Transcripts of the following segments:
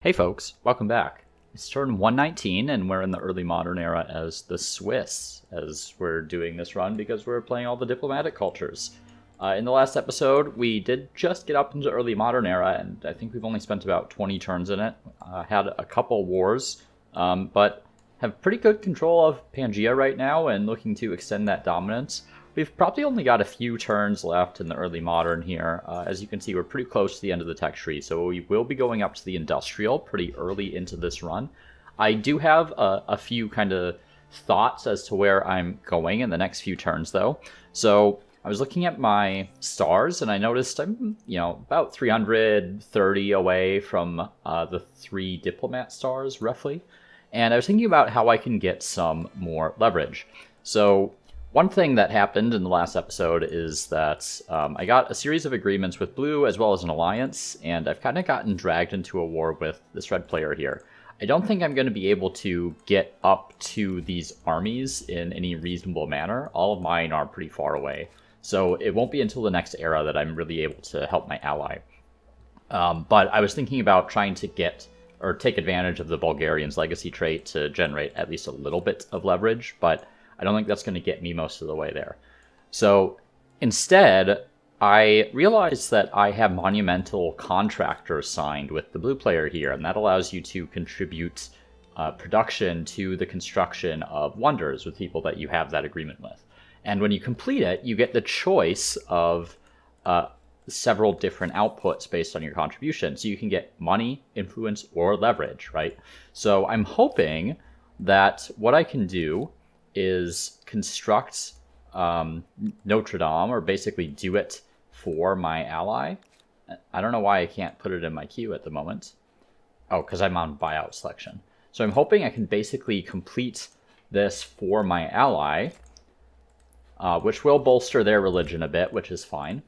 Hey folks, welcome back. It's turn 119 and we're in the early modern era as the Swiss, as we're doing this run because we're playing all the diplomatic cultures. In the last episode, we did just get up into early modern era, and I think we've only spent about 20 turns in it. Had a couple wars, but have pretty good control of Pangaea right now and looking to extend that dominance. We've probably only got a few turns left in the early modern here. As you can see, we're pretty close to the end of the tech tree, so we will be going up to the industrial pretty early into this run. I do have a few kind of thoughts as to where I'm going in the next few turns, though. So I was looking at my stars, and I noticed I'm, about 330 away from the 3 diplomat stars, roughly. And I was thinking about how I can get some more leverage. So one thing that happened in the last episode is that I got a series of agreements with Blue as well as an alliance, and I've kind of gotten dragged into a war with this red player here. I don't think I'm going to be able to get up to these armies in any reasonable manner. All of mine are pretty far away, so it won't be until the next era that I'm really able to help my ally. But I was thinking about trying to take advantage of the Bulgarian's legacy trait to generate at least a little bit of leverage, but I don't think that's going to get me most of the way there. So instead, I realized that I have monumental contractors signed with the blue player here, and that allows you to contribute production to the construction of wonders with people that you have that agreement with. And when you complete it, you get the choice of several different outputs based on your contribution. So you can get money, influence, or leverage, right? So I'm hoping that what I can do is construct Notre Dame, or basically do it for my ally. I don't know why I can't put it in my queue at the moment. Oh, because I'm on buyout selection. So I'm hoping I can basically complete this for my ally, which will bolster their religion a bit, which is fine.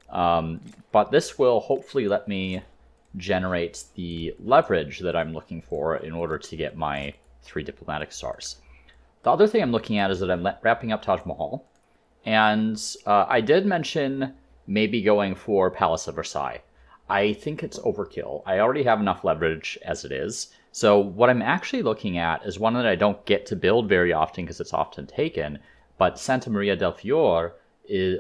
But this will hopefully let me generate the leverage that I'm looking for in order to get my 3 diplomatic stars. The other thing I'm looking at is that I'm wrapping up Taj Mahal, and I did mention maybe going for Palace of Versailles. I think it's overkill. I already have enough leverage as it is, so what I'm actually looking at is one that I don't get to build very often because it's often taken, but Santa Maria del Fiore,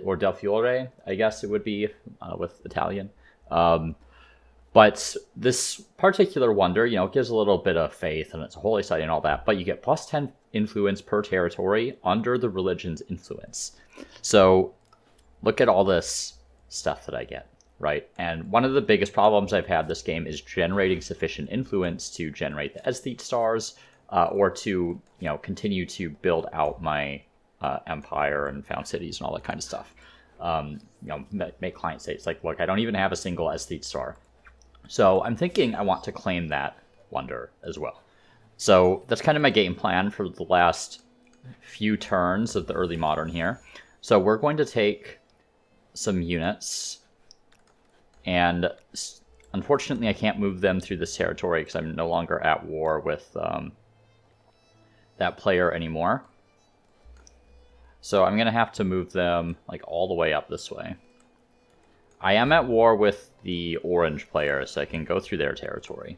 or Del Fiore, I guess it would be with Italian. But this particular wonder, gives a little bit of faith, and it's a holy site and all that, but you get plus 10 influence per territory under the religion's influence. So look at all this stuff that I get, right? And one of the biggest problems I've had this game is generating sufficient influence to generate the aesthete stars, or to, continue to build out my empire and found cities and all that kind of stuff. Make client states. Like, look, I don't even have a single aesthete star. So I'm thinking I want to claim that wonder as well. So that's kind of my game plan for the last few turns of the early modern here. So we're going to take some units, and unfortunately I can't move them through this territory because I'm no longer at war with that player anymore. So I'm going to have to move them like all the way up this way. I am at war with the orange player, so I can go through their territory.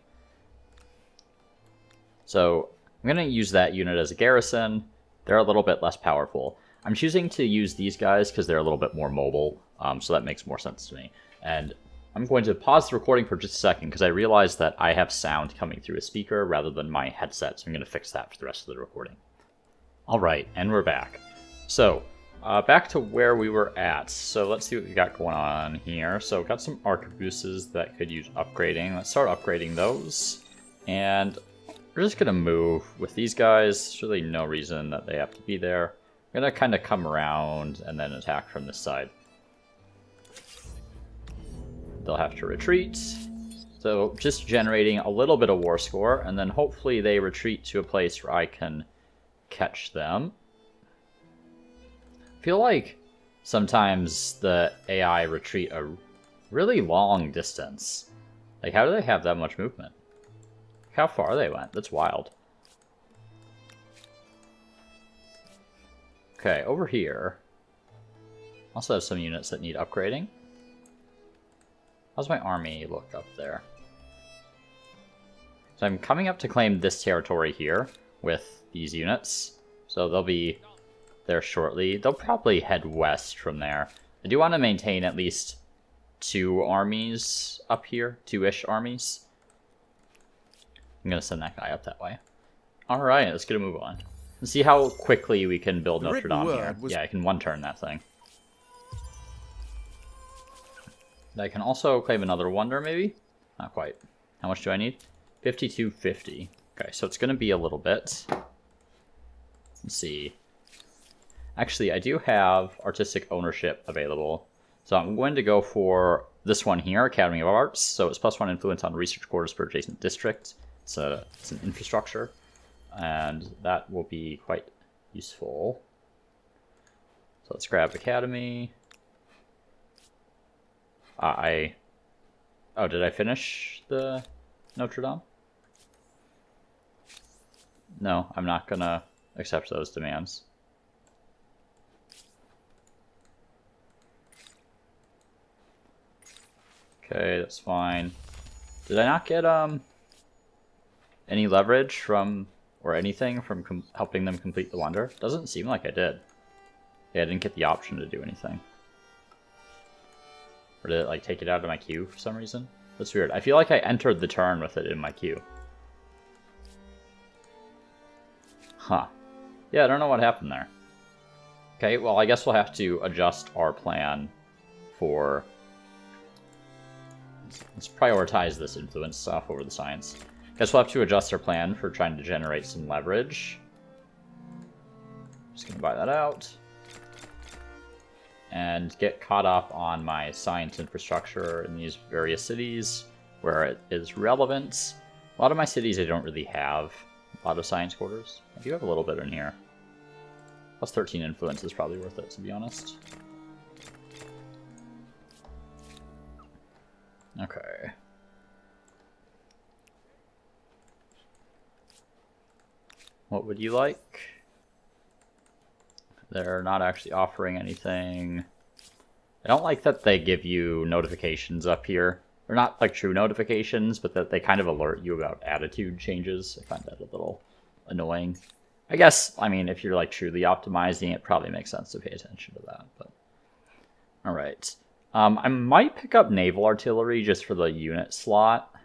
So I'm going to use that unit as a garrison. They're a little bit less powerful. I'm choosing to use these guys because they're a little bit more mobile, so that makes more sense to me. And I'm going to pause the recording for just a second because I realized that I have sound coming through a speaker rather than my headset, so I'm going to fix that for the rest of the recording. All right, and we're back. So back to where we were at. So let's see what we got going on here. So got some arquebuses that could use upgrading. Let's start upgrading those. And we're just going to move with these guys. There's really no reason that they have to be there. I'm going to kind of come around and then attack from this side. They'll have to retreat. So just generating a little bit of war score, and then hopefully they retreat to a place where I can catch them. I feel like sometimes the AI retreat a really long distance. Like, how do they have that much movement? How far they went. That's wild. Okay, over here. Also have some units that need upgrading. How's my army look up there? So I'm coming up to claim this territory here with these units. So they'll be there shortly. They'll probably head west from there. I do want to maintain at least 2 armies up here. 2-ish armies. I'm going to send that guy up that way. Alright, let's get a move on. Let's see how quickly we can build Notre Dame here. Yeah, I can 1-turn that thing. I can also claim another wonder, maybe? Not quite. How much do I need? 5250. Okay, so it's going to be a little bit. Let's see. Actually, I do have artistic ownership available. So I'm going to go for this one here, Academy of Arts. So it's +1 influence on research quarters per adjacent district. It's an infrastructure. And that will be quite useful. So let's grab Academy. Oh, did I finish the Notre Dame? No, I'm not gonna accept those demands. Okay, that's fine. Did I not get any leverage from or anything from helping them complete the wonder? Doesn't seem like I did. Yeah, I didn't get the option to do anything. Or did it like take it out of my queue for some reason? That's weird. I feel like I entered the turn with it in my queue. Huh. Yeah, I don't know what happened there. Okay, well, I guess we'll have to adjust our plan for... Let's prioritize this influence stuff over the science. Guess we'll have to adjust our plan for trying to generate some leverage. Just gonna buy that out. And get caught up on my science infrastructure in these various cities where it is relevant. A lot of my cities I don't really have a lot of science quarters. I do have a little bit in here. +13 influence is probably worth it, to be honest. Okay. What would you like? They're not actually offering anything. I don't like that they give you notifications up here. They're not like true notifications, but that they kind of alert you about attitude changes. I find that a little annoying. I guess, I mean, if you're like truly optimizing, it probably makes sense to pay attention to that. But all right. I might pick up naval artillery just for the unit slot.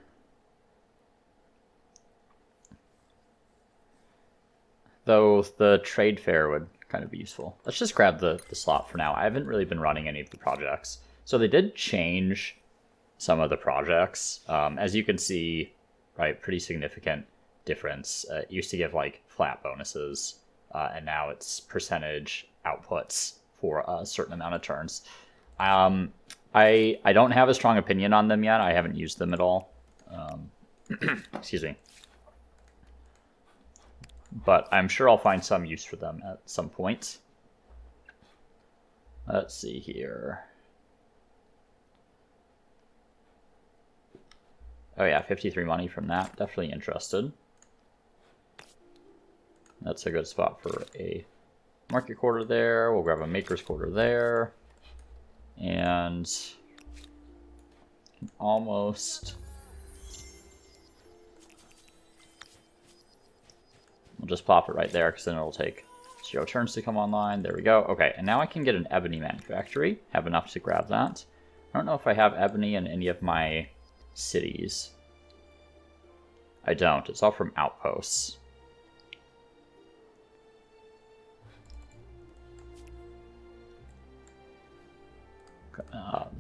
Though the trade fair would kind of be useful. Let's just grab the slot for now. I haven't really been running any of the projects. So they did change some of the projects. As you can see, right, pretty significant difference. It used to give like flat bonuses, and now it's percentage outputs for a certain amount of turns. I don't have a strong opinion on them yet. I haven't used them at all. Excuse me. But I'm sure I'll find some use for them at some point. Let's see here. Oh yeah, 53 money from that. Definitely interested. That's a good spot for a market quarter there. We'll grab a maker's quarter there. And almost... We'll just plop it right there because then it'll take 0 turns to come online. There we go. Okay, and now I can get an ebony manufactory. Have enough to grab that. I don't know if I have ebony in any of my cities. I don't. It's all from outposts.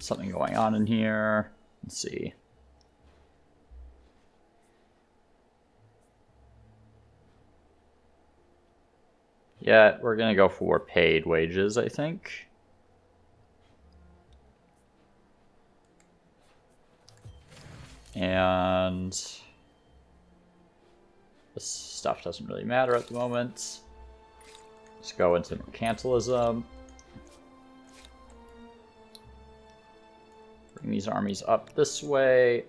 Something going on in here. Let's see. Yeah, we're going to go for paid wages, I think. And this stuff doesn't really matter at the moment. Let's go into mercantilism. Bring these armies up this way.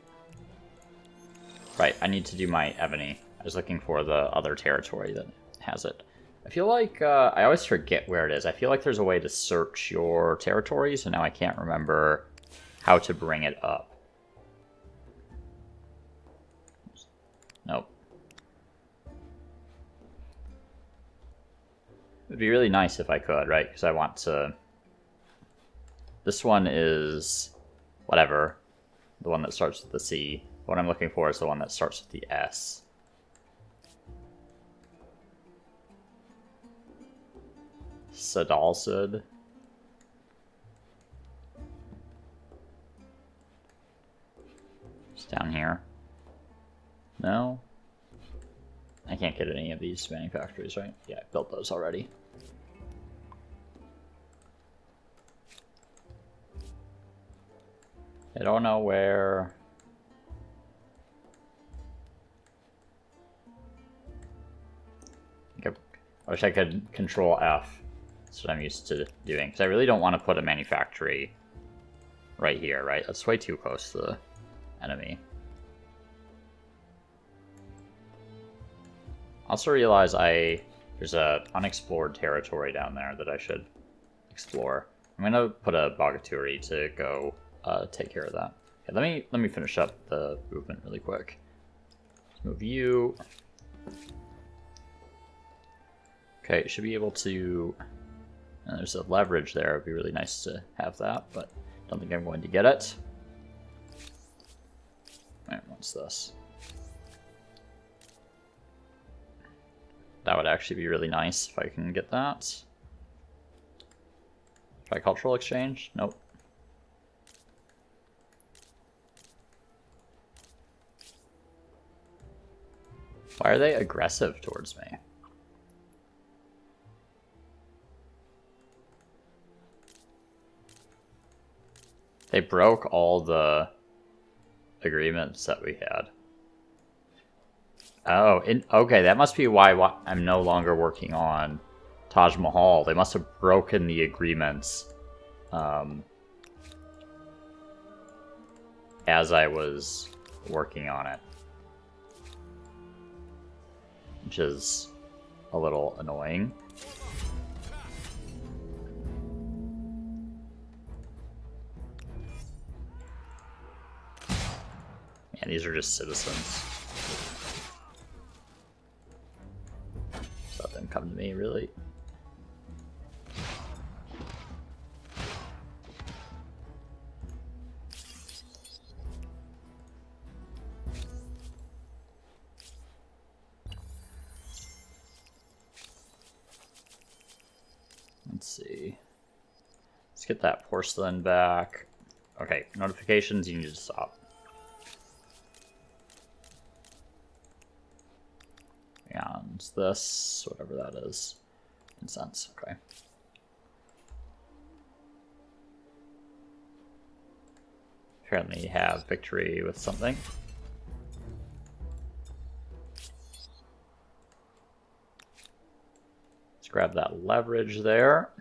Right, I need to do my ebony. I was looking for the other territory that has it. I feel like I always forget where it is. I feel like there's a way to search your territories, and now I can't remember how to bring it up. Nope. It would be really nice if I could, right? Because I want to... This one is... whatever. The one that starts with the C. What I'm looking for is the one that starts with the S. Sadalsud. It's down here. No? I can't get any of these manufactories, right? Yeah, I built those already. I don't know where... I wish I could control F. That's what I'm used to doing. Because I really don't want to put a manufactory right here, right? That's way too close to the enemy. I also realize there's a unexplored territory down there that I should explore. I'm gonna put a Bogaturi to go take care of that. Okay, let me finish up the movement really quick. Let's move you. Okay, should be able to... And there's a leverage there. It'd be really nice to have that, but don't think I'm going to get it. Alright, what's this? That would actually be really nice if I can get that. Tricultural exchange? Nope. Why are they aggressive towards me? They broke all the agreements that we had. Oh, okay, that must be why I'm no longer working on Taj Mahal. They must have broken the agreements as I was working on it. Which is a little annoying. Man, these are just citizens. Just let them come to me, really. Let's see. Let's get that porcelain back. Okay, notifications, you need to stop. And this, whatever that is. Incense, okay. Apparently have victory with something. Let's grab that leverage there.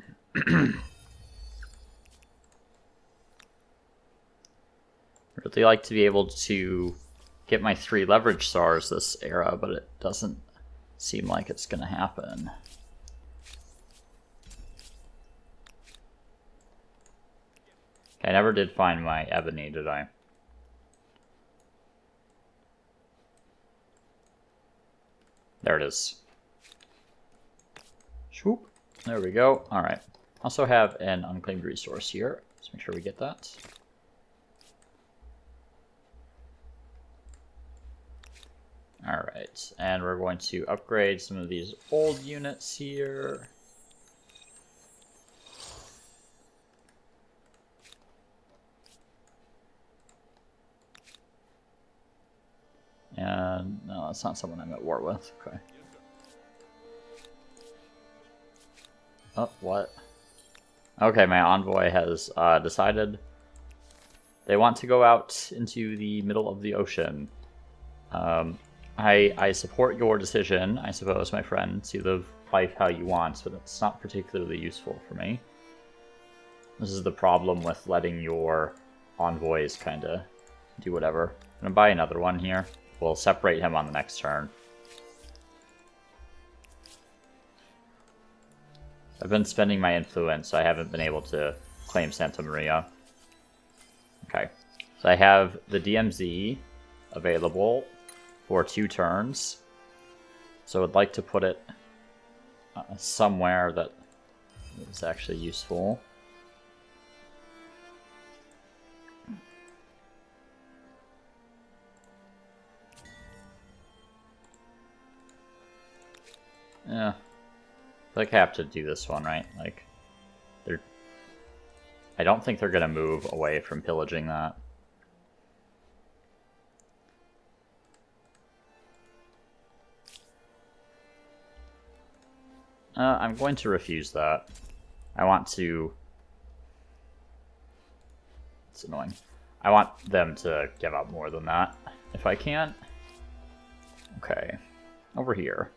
Really like to be able to get my 3 leverage stars this era, but it doesn't seem like it's gonna happen. Okay, I never did find my ebony, did I? There it is. Swoop. There we go. Alright. Also have an unclaimed resource here. Let's make sure we get that. Alright, and we're going to upgrade some of these old units here. And no, that's not someone I'm at war with. Okay. Oh, what? Okay, my envoy has decided they want to go out into the middle of the ocean. I support your decision, I suppose, my friend, to live life how you want, but it's not particularly useful for me. This is the problem with letting your envoys kind of do whatever. I'm going to buy another one here. We'll separate him on the next turn. I've been spending my influence, so I haven't been able to claim Santa Maria. Okay, so I have the DMZ available for 2 turns. So I'd like to put it somewhere that is actually useful. Yeah. Like I have to do this one, right? Like, I don't think they're gonna move away from pillaging that. I'm going to refuse that. I want to... It's annoying. I want them to give up more than that, if I can. Okay. Over here.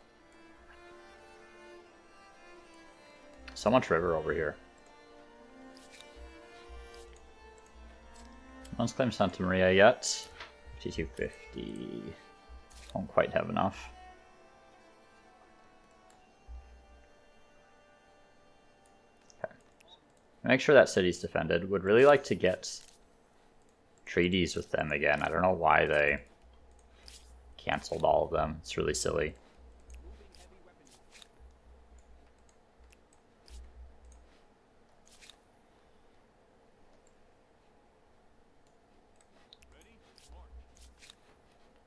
So much river over here. No one's claimed Santa Maria yet. 5250. Don't quite have enough. Okay. Make sure that city's defended. Would really like to get treaties with them again. I don't know why they canceled all of them. It's really silly.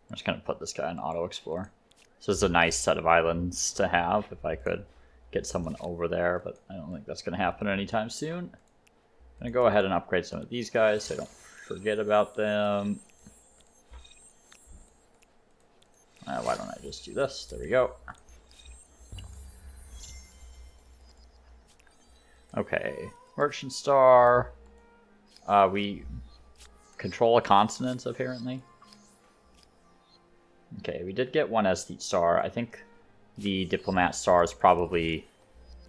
I'm just going to put this guy in Auto Explore. So this is a nice set of islands to have if I could get someone over there, but I don't think that's going to happen anytime soon. I'm going to go ahead and upgrade some of these guys so I don't forget about them. Why don't I just do this? There we go. Okay, Merchant Star. We control a continent, apparently. Okay, we did get one Aesthete Star. I think the Diplomat Star is probably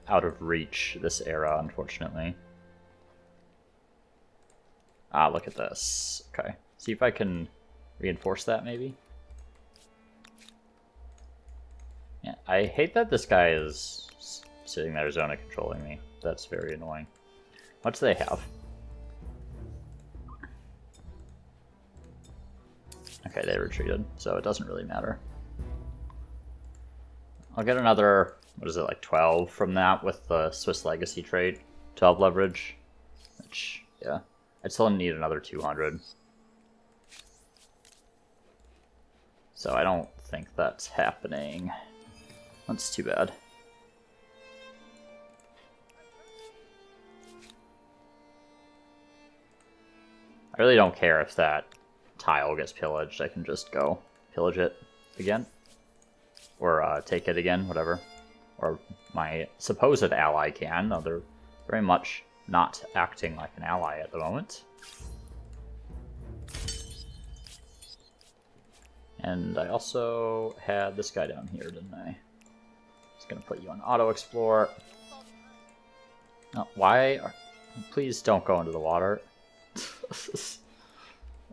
out of reach this era, unfortunately. Ah, look at this. Okay, see if I can reinforce that, maybe? Yeah, I hate that this guy is sitting there zona controlling me. That's very annoying. What do they have? Okay, they retreated, so it doesn't really matter. I'll get another, what is it, like 12 from that with the Swiss Legacy trade. 12 leverage, which, yeah. I'd still need another 200. So I don't think that's happening. That's too bad. I really don't care if that tile gets pillaged. I can just go pillage it again. Or take it again, whatever. Or my supposed ally can, though they're very much not acting like an ally at the moment. And I also had this guy down here, didn't I? Just gonna put you on Auto Explore. Oh, why? Please don't go into the water.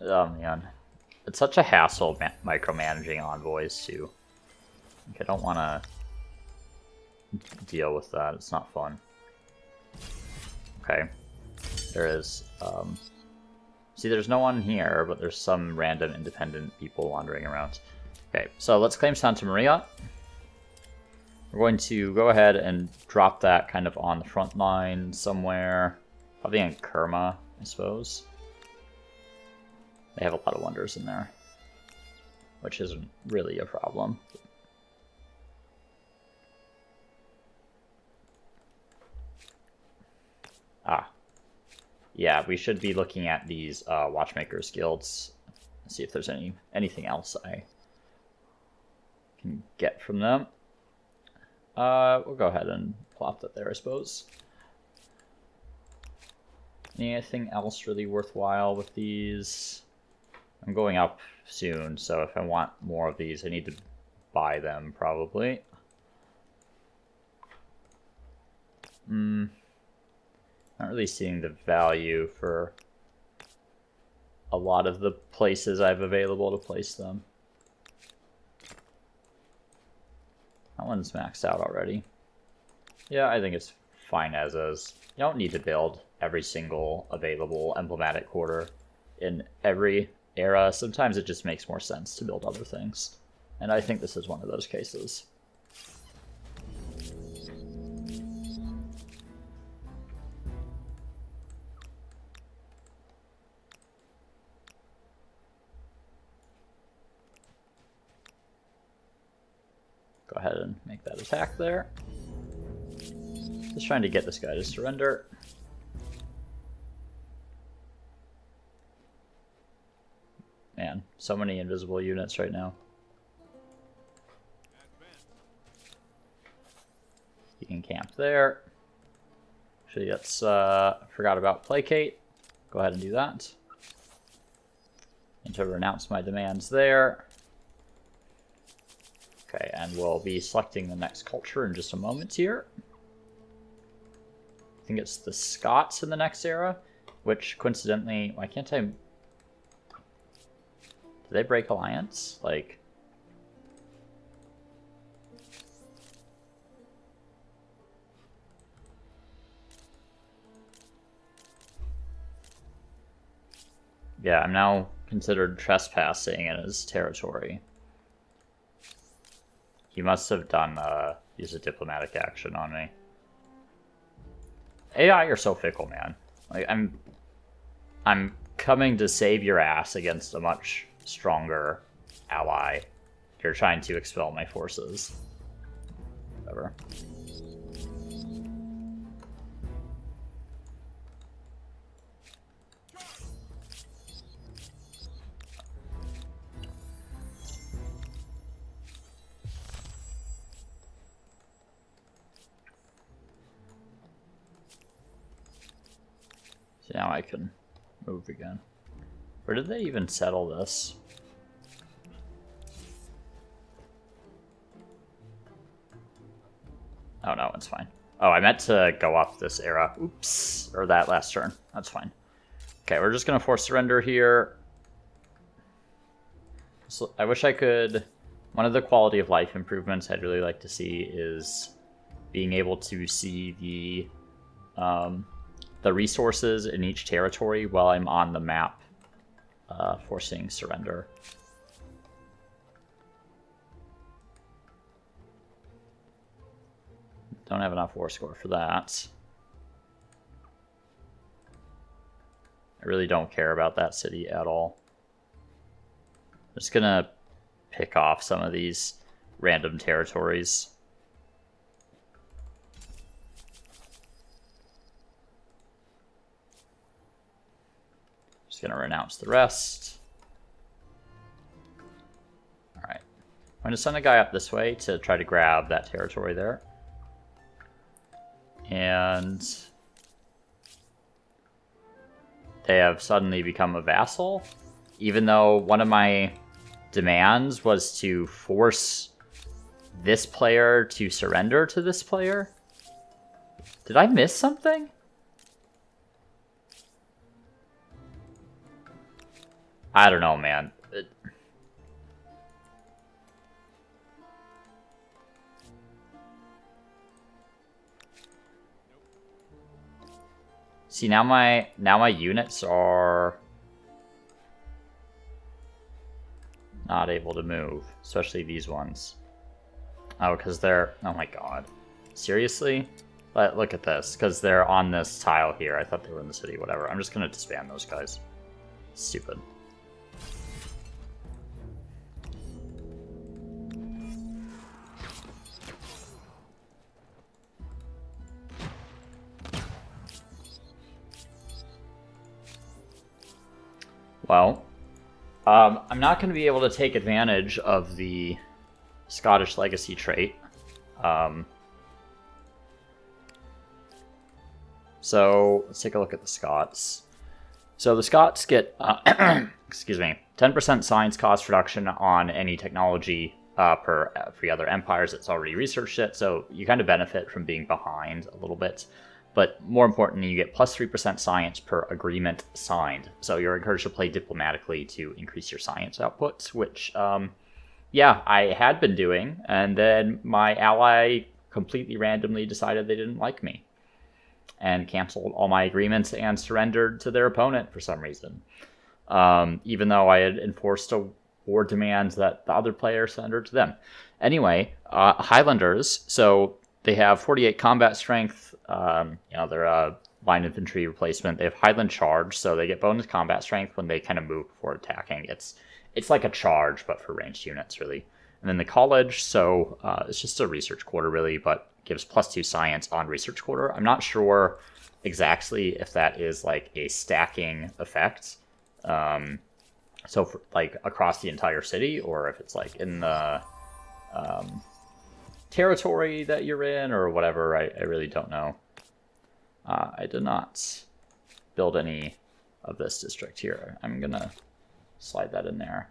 Oh man. It's such a hassle micromanaging envoys too. Like, I don't want to deal with that. It's not fun. Okay. There is... See, there's no one here, but there's some random independent people wandering around. Okay, so let's claim Santa Maria. We're going to go ahead and drop that kind of on the front line somewhere. Probably in Kerma, I suppose. They have a lot of wonders in there, which isn't really a problem. Ah. Yeah, we should be looking at these Watchmakers Guilds. See if there's anything else I can get from them. We'll go ahead and plop that there, I suppose. Anything else really worthwhile with these? I'm going up soon, so if I want more of these, I need to buy them, probably. Not really seeing the value for a lot of the places I have available to place them. That one's maxed out already. Yeah, I think it's fine as is. You don't need to build every single available emblematic quarter in every era. Sometimes it just makes more sense to build other things. And I think this is one of those cases. Go ahead and make that attack there. Just trying to get this guy to surrender. Man, so many invisible units right now. You can camp there. Actually, that's forgot about placate. Go ahead and do that. And to renounce my demands there. Okay, and we'll be selecting the next culture in just a moment here. I think it's the Scots in the next era, which coincidentally, why can't I... Did they break alliance? Like... Yeah, I'm now considered trespassing in his territory. He must have done, use a diplomatic action on me. AI are so fickle, man. Like, I'm coming to save your ass against a much stronger ally. You're trying to expel my forces. Whatever. So now I can move again. Where did they even settle this? Oh no, it's fine. Oh, I meant to go up this era. Oops. Or that last turn. That's fine. Okay, we're just going to force surrender here. So I wish I could... One of the quality of life improvements I'd really like to see is being able to see the resources in each territory while I'm on the map, forcing surrender. Don't have enough war score for that. I really don't care about that city at all. I'm just gonna pick off some of these random territories. Just gonna renounce the rest. Alright. I'm gonna send a guy up this way to try to grab that territory there. And they have suddenly become a vassal, even though one of my demands was to force this player to surrender to this player. Did I miss something? I don't know, man. See, now my units are not able to move, especially these ones. Oh, because they're... Oh my god. Seriously? Look at this, because they're on this tile here. I thought they were in the city, whatever. I'm just going to disband those guys. Stupid. Well, I'm not going to be able to take advantage of the Scottish legacy trait. So let's take a look at the Scots. So the Scots get, excuse me, 10% science cost reduction on any technology for the other empires that's already researched it. So you kind of benefit from being behind a little bit. But more importantly, you get plus 3% science per agreement signed. So you're encouraged to play diplomatically to increase your science output, which, yeah, I had been doing. And then my ally completely randomly decided they didn't like me and canceled all my agreements and surrendered to their opponent for some reason. Even though I had enforced or demands that the other player surrender to them. Anyway, Highlanders, so they have 48 combat strength. They're a line infantry replacement. They have Highland charge, so they get bonus combat strength when they kind of move before attacking. It's like a charge, but for ranged units, really. And then the college, so it's just a research quarter, really, but gives +2 science on research quarter. I'm not sure exactly if that is like a stacking effect. So for, like across the entire city, or if it's like in the territory that you're in or whatever. I really don't know. I did not build any of this district here. I'm gonna slide that in there.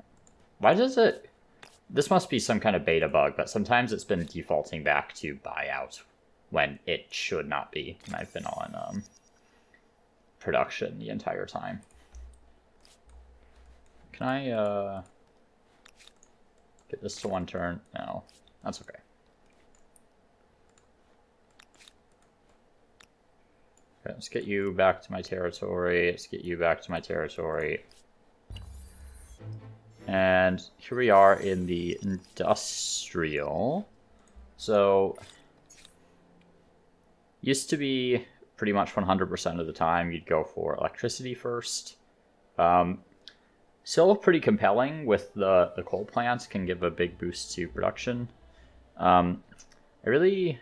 Why does it... This must be some kind of beta bug, but sometimes it's been defaulting back to buyout when it should not be. And I've been on production the entire time. Can I get this to 1 turn? No, that's okay. Okay, let's get you back to my territory. Let's get you back to my territory. And here we are in the industrial. So, used to be pretty much 100% of the time you'd go for electricity first. Still pretty compelling with the coal plants, can give a big boost to production. I really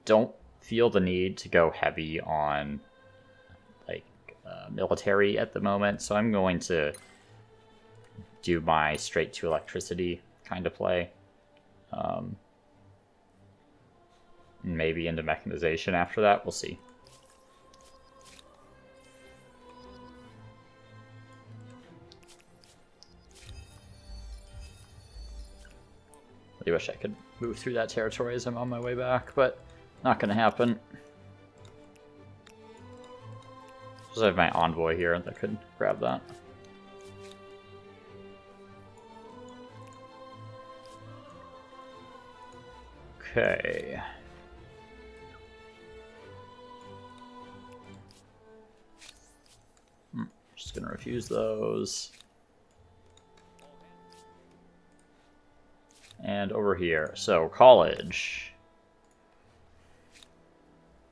don't feel the need to go heavy on like military at the moment, so I'm going to do my straight to electricity kind of play. Maybe into mechanization after that, we'll see. I wish I could move through that territory as I'm on my way back, but not going to happen. Just have my envoy here that could grab that. Okay. Just going to refuse those. And over here, so college.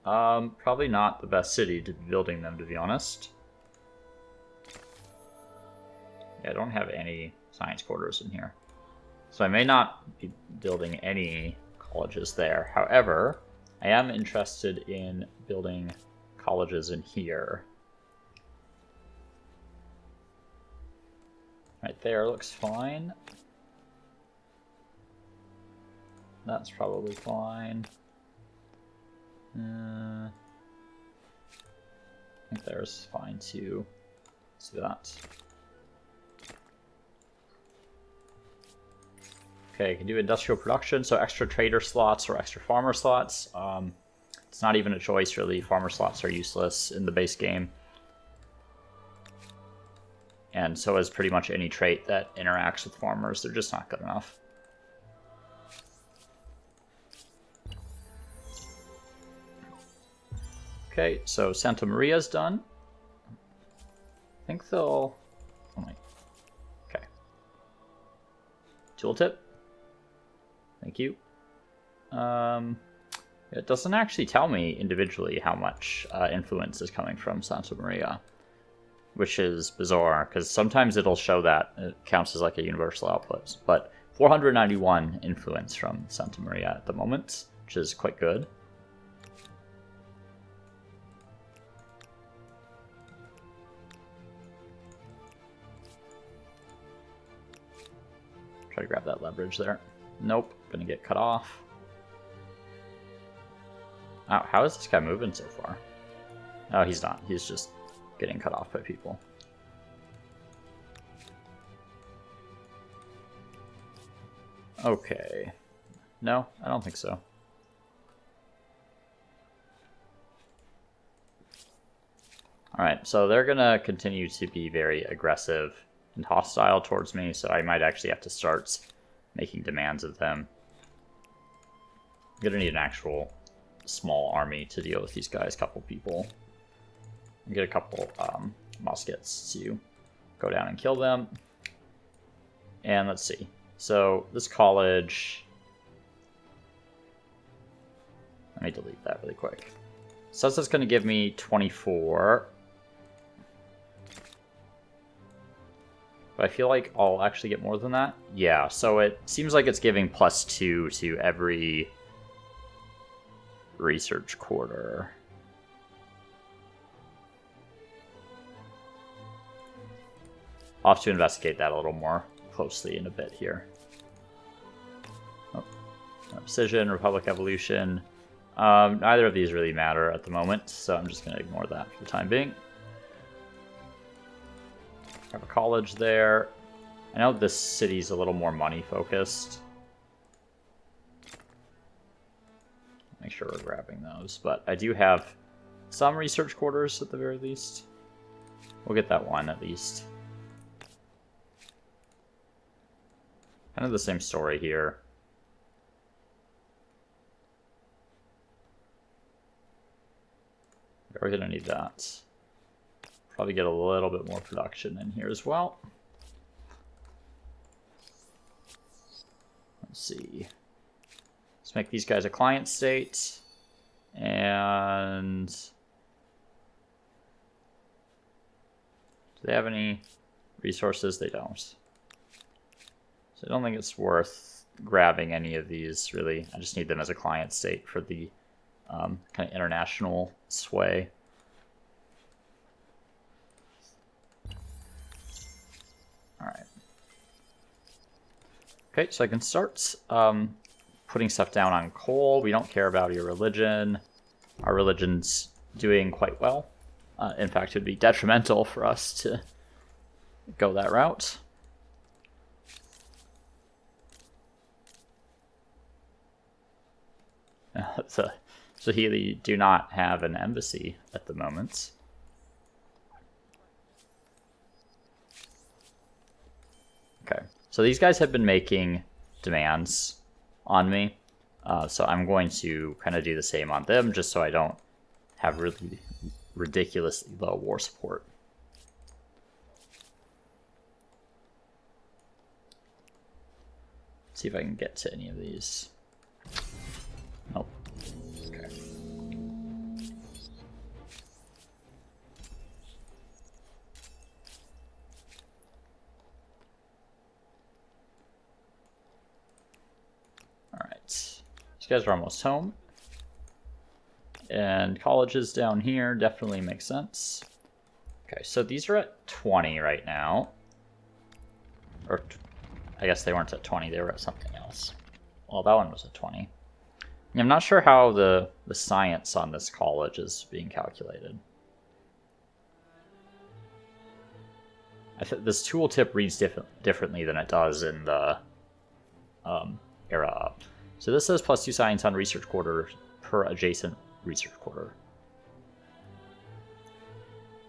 Probably not the best city to be building them, to be honest. Yeah, I don't have any science quarters in here. So I may not be building any colleges there. However, I am interested in building colleges in here. Right there looks fine. That's probably fine. I think there's fine too. Let's do that. Okay, can do industrial production, so extra trader slots or extra farmer slots. It's not even a choice, really. Farmer slots are useless in the base game. And so is pretty much any trait that interacts with farmers. They're just not good enough. Okay, so Santa Maria's done. I think they'll... Oh my... Okay. Tooltip. Thank you. It doesn't actually tell me individually how much influence is coming from Santa Maria, which is bizarre, because sometimes it'll show that it counts as like a universal output. But 491 influence from Santa Maria at the moment, which is quite good. Try to grab that leverage there. Nope, gonna get cut off. Oh, how is this guy moving so far? Oh, he's not. He's just getting cut off by people. Okay. No, I don't think so. Alright, so they're gonna continue to be very aggressive and hostile towards me, so I might actually have to start making demands of them. I'm gonna need an actual small army to deal with these guys, couple people. And get a couple muskets to go down and kill them. And let's see. So this college... Let me delete that really quick. So that's going to give me 24. But I feel like I'll actually get more than that. Yeah, so it seems like it's giving +2 to every research quarter. I'll have to investigate that a little more closely in a bit here. Oh, Precision, Republic Evolution. Neither of these really matter at the moment, so I'm just going to ignore that for the time being. Have a college there. I know this city's a little more money focused. Make sure we're grabbing those, but I do have some research quarters at the very least. We'll get that one at least. Kind of the same story here. We're going to need that. Probably get a little bit more production in here as well. Let's see. Let's make these guys a client state. And... do they have any resources? They don't. So I don't think it's worth grabbing any of these, really. I just need them as a client state for the kind of international sway. Alright. Okay, so I can start putting stuff down on coal. We don't care about your religion. Our religion's doing quite well. In fact, it would be detrimental for us to go that route. So Healy do not have an embassy at the moment. Okay, so these guys have been making demands on me. So I'm going to kind of do the same on them, just so I don't have really ridiculously low war support. Let's see if I can get to any of these. Nope. Okay. Alright. These guys are almost home. And colleges down here definitely make sense. Okay, so these are at 20 right now. Or, I guess they weren't at 20, they were at something else. Well, that one was at 20. I'm not sure how the science on this college is being calculated. This tooltip reads differently than it does in the era up. So this says +2 science on research quarter per adjacent research quarter.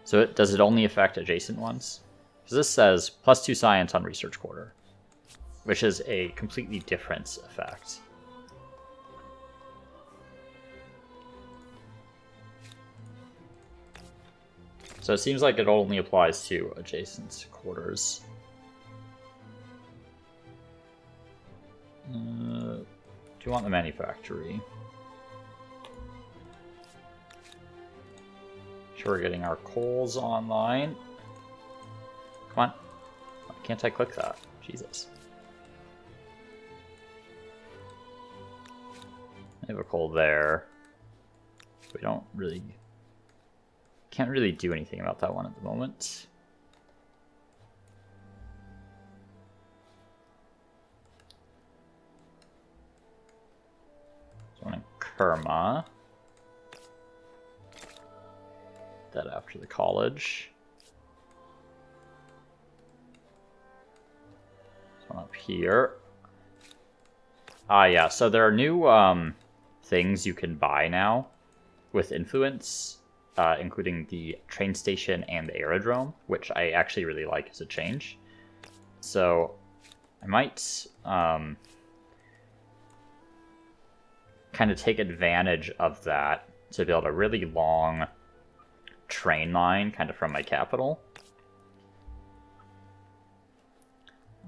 So does it only affect adjacent ones? Because this says +2 science on research quarter, which is a completely different effect. So it seems like it only applies to adjacent quarters. Do you want the manufactory? Sure, we're getting our coals online. Come on. Why can't I click that? Jesus. I have a coal there. We don't really... can't really do anything about that one at the moment. So one in Kerma. That after the college. This one up here. Ah, yeah. So there are new things you can buy now with influence. Including the train station and the aerodrome, which I actually really like as a change. So I might kind of take advantage of that to build a really long train line kind of from my capital.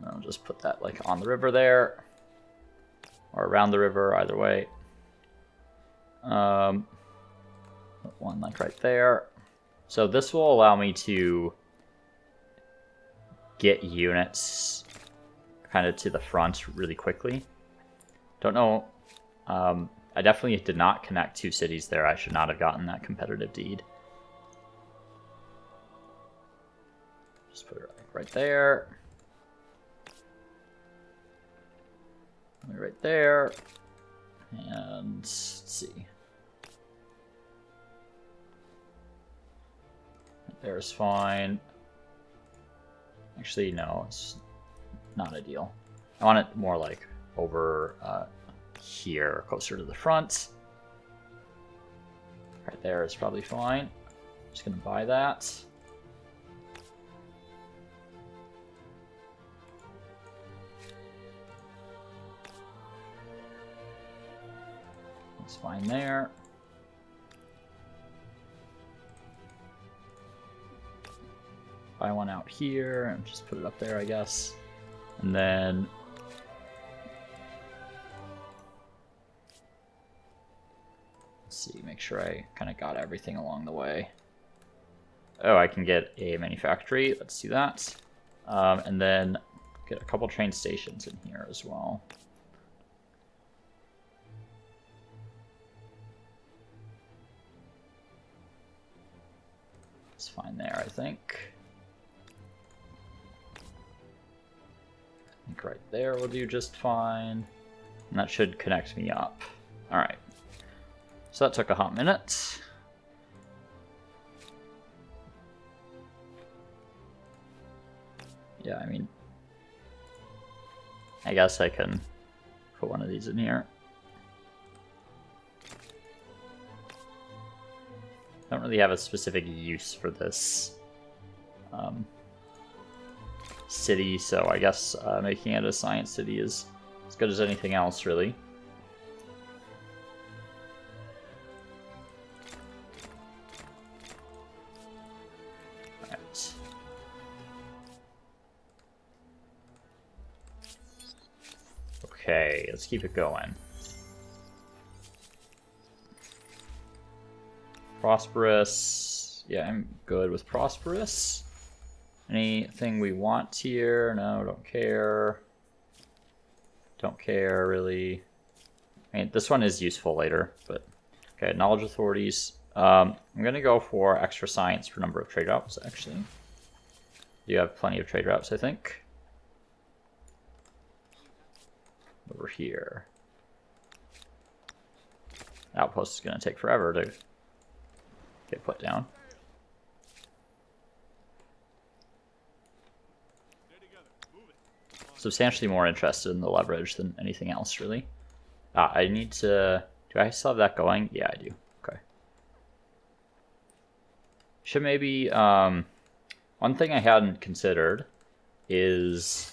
I'll just put that like on the river there, or around the river, either way. Put one like right there. So this will allow me to get units kind of to the front really quickly. Don't know. I definitely did not connect 2 cities there. I should not have gotten that competitive deed. Just put it right there. Right there. And let's see. Right there's fine. Actually, no, it's not ideal. I want it more like over here, closer to the front. Right there is probably fine. Just gonna buy that. That's fine there. Buy one out here and just put it up there, I guess. And then let's see, make sure I kind of got everything along the way. Oh, I can get a manufactory. Let's do that. And then get a couple train stations in here as well. It's fine there, I think. I think right there will do just fine. And that should connect me up. Alright. So that took a hot minute. Yeah, I mean, I guess I can put one of these in here. Don't really have a specific use for this city, so I guess making it a science city is as good as anything else, really. Alright. Okay, let's keep it going. Prosperous. Yeah, I'm good with prosperous. Anything we want here? No, don't care. Don't care, really. I mean, this one is useful later, but... Okay, knowledge authorities. I'm going to go for extra science for number of trade routes, actually. You have plenty of trade routes, I think. Over here. Outpost is going to take forever to get put down. Substantially more interested in the leverage than anything else, really. I need to... Do I still have that going? Yeah, I do. Okay. Should maybe... one thing I hadn't considered is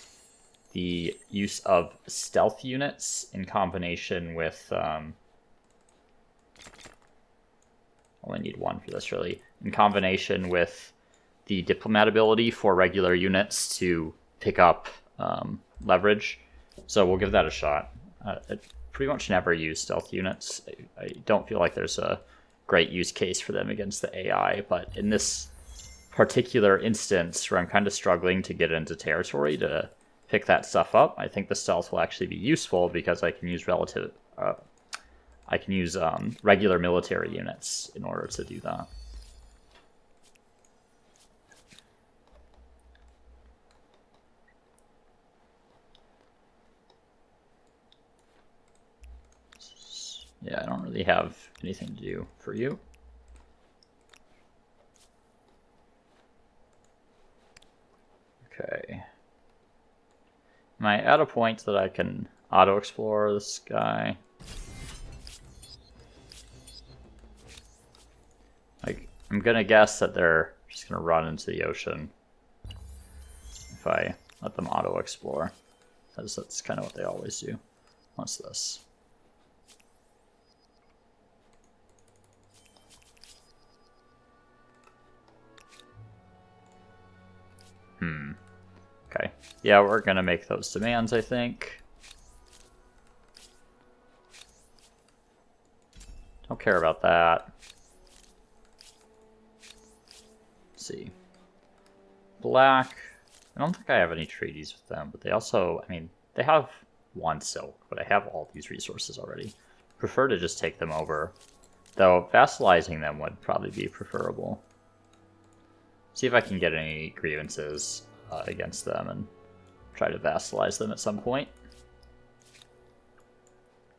the use of stealth units in combination with... only need one for this, really. In combination with the Diplomat ability for regular units to pick up leverage. So we'll give that a shot. I pretty much never use stealth units. I don't feel like there's a great use case for them against the AI, but in this particular instance where I'm kind of struggling to get into territory to pick that stuff up, I think the stealth will actually be useful because I can use regular military units in order to do that. Yeah, I don't really have anything to do for you. Okay. Am I at a point that I can auto-explore this guy? Like, I'm gonna guess that they're just gonna run into the ocean if I let them auto-explore, because that's kind of what they always do. What's this? Okay. Yeah, we're going to make those demands, I think. Don't care about that. Let's see. Black. I don't think I have any treaties with them, but they also, I mean, they have 1 silk, but I have all these resources already. Prefer to just take them over. Though, vassalizing them would probably be preferable. See if I can get any grievances against them and try to vassalize them at some point.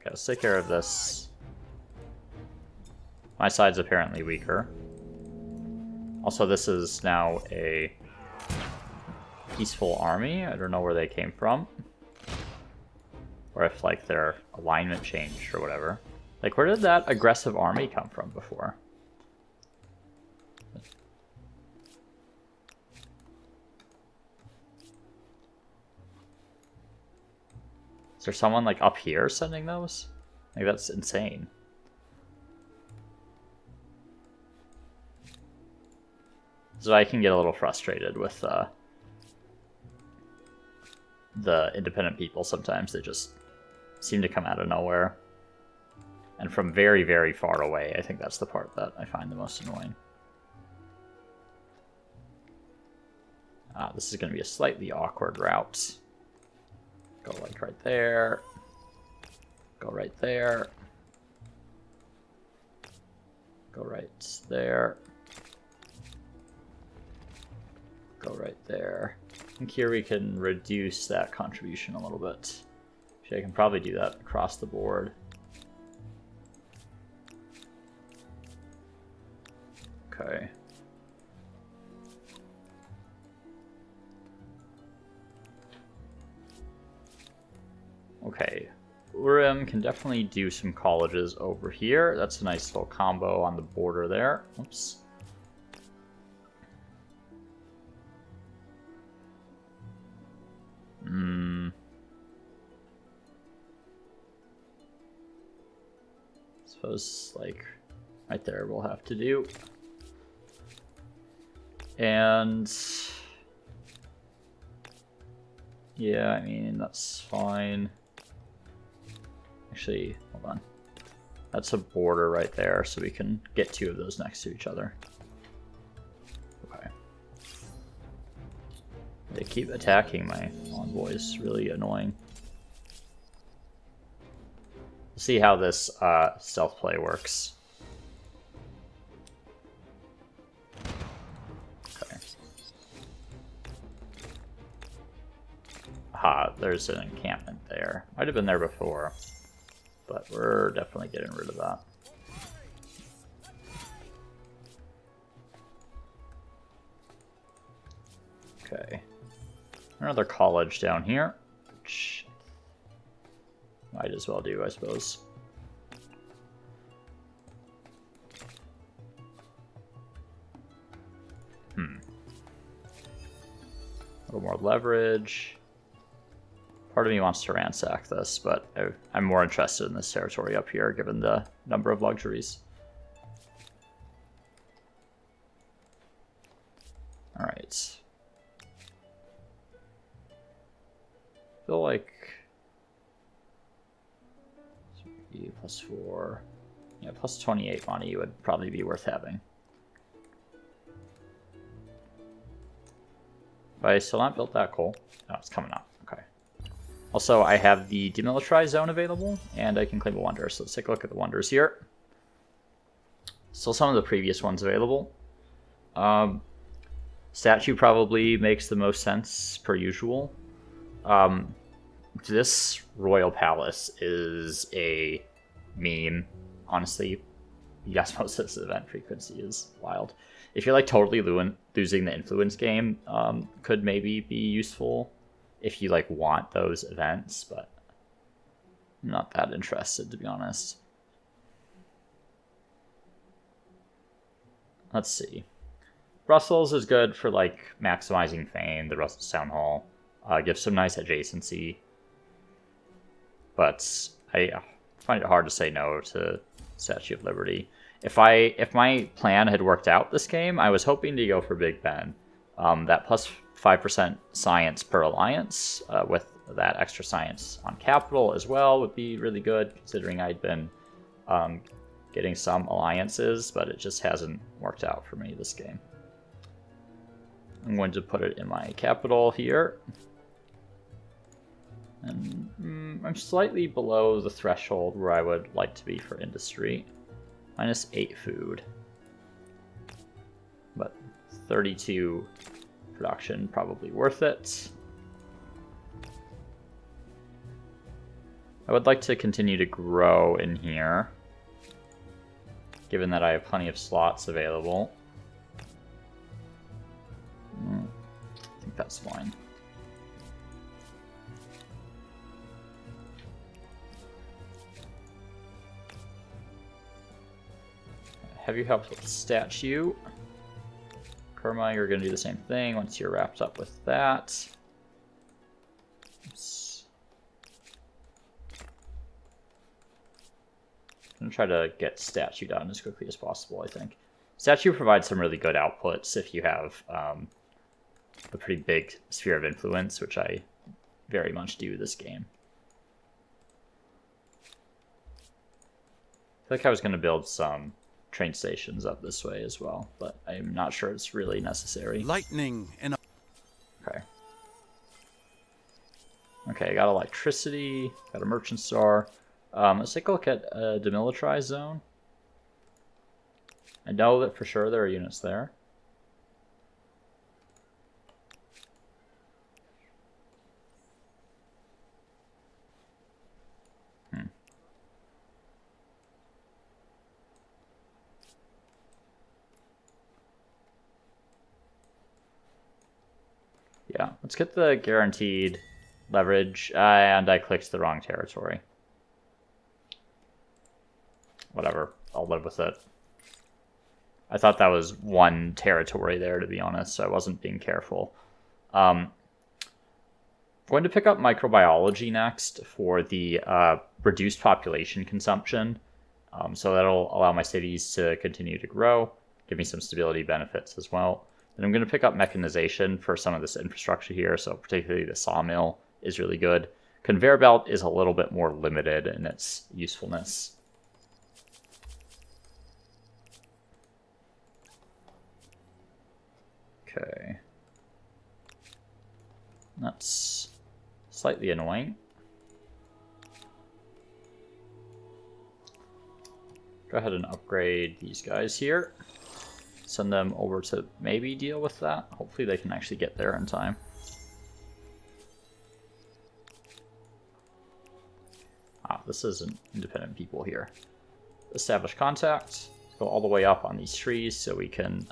Okay, let's take care of this. My side's apparently weaker. Also, this is now a peaceful army. I don't know where they came from. Or if, like, their alignment changed or whatever. Like, where did that aggressive army come from before? Is there someone, like, up here sending those? Like, that's insane. So I can get a little frustrated with the independent people sometimes. They just seem to come out of nowhere. And from very, very far away. I think that's the part that I find the most annoying. This is going to be a slightly awkward route. Go like right there. Go right there. Go right there. Go right there. I think here we can reduce that contribution a little bit. Actually, I can probably do that across the board. Okay. Okay. Urim can definitely do some colleges over here. That's a nice little combo on the border there. Oops. Suppose, like, right there we'll have to do. And yeah, I mean, that's fine. Actually, hold on. That's a border right there, so we can get 2 of those next to each other. Okay. They keep attacking my envoys. Really annoying. We'll see how this stealth play works. Okay. Aha, there's an encampment there. Might have been there before, but we're definitely getting rid of that. Okay. Another college down here, which might as well do, I suppose. A little more leverage. Part of me wants to ransack this, but I'm more interested in this territory up here, given the number of luxuries. Alright. I feel like +4. Yeah, plus 28 money would probably be worth having. But I still not built that coal. No, it's coming up. Okay. Also, I have the demilitarized zone available, and I can claim a wonder. So let's take a look at the wonders here. Still some of the previous ones available. Statue probably makes the most sense per usual. This royal palace is a meme, honestly. Yes, most of this event frequency is wild. If you're like totally losing the influence game, could maybe be useful if you like want those events, but I'm not that interested, to be honest. Let's see. Brussels is good for like maximizing fame. The Brussels Town Hall gives some nice adjacency, but I find it hard to say no to Statue of Liberty. If my plan had worked out this game, I was hoping to go for Big Ben. That plus 5% science per alliance with that extra science on capital as well would be really good, considering I'd been getting some alliances, but it just hasn't worked out for me this game. I'm going to put it in my capital here. And I'm slightly below the threshold where I would like to be for industry. -8 food. But 32 production, probably worth it. I would like to continue to grow in here, given that I have plenty of slots available. I think that's fine. Have you helped with the statue? Kerma, you're going to do the same thing once you're wrapped up with that. Oops. I'm going to try to get statue done as quickly as possible, I think. Statue provides some really good outputs if you have a pretty big sphere of influence, which I very much do this game. I feel like I was going to build some train stations up this way as well, but I'm not sure it's really necessary. Lightning and okay, I got electricity, got a merchant star. Let's take a look at a demilitarized zone. I know that for sure there are units there. Yeah, let's get the guaranteed leverage, and I clicked the wrong territory. Whatever, I'll live with it. I thought that was one territory there, to be honest, so I wasn't being careful. I'm going to pick up microbiology next for the reduced population consumption. So that'll allow my cities to continue to grow, give me some stability benefits as well. And I'm going to pick up mechanization for some of this infrastructure here, so particularly the sawmill is really good. Conveyor belt is a little bit more limited in its usefulness. Okay. That's slightly annoying. Go ahead and upgrade these guys here. Send them over to maybe deal with that. Hopefully they can actually get there in time. This isn't independent people here. Establish contact. Go all the way up on these trees so we can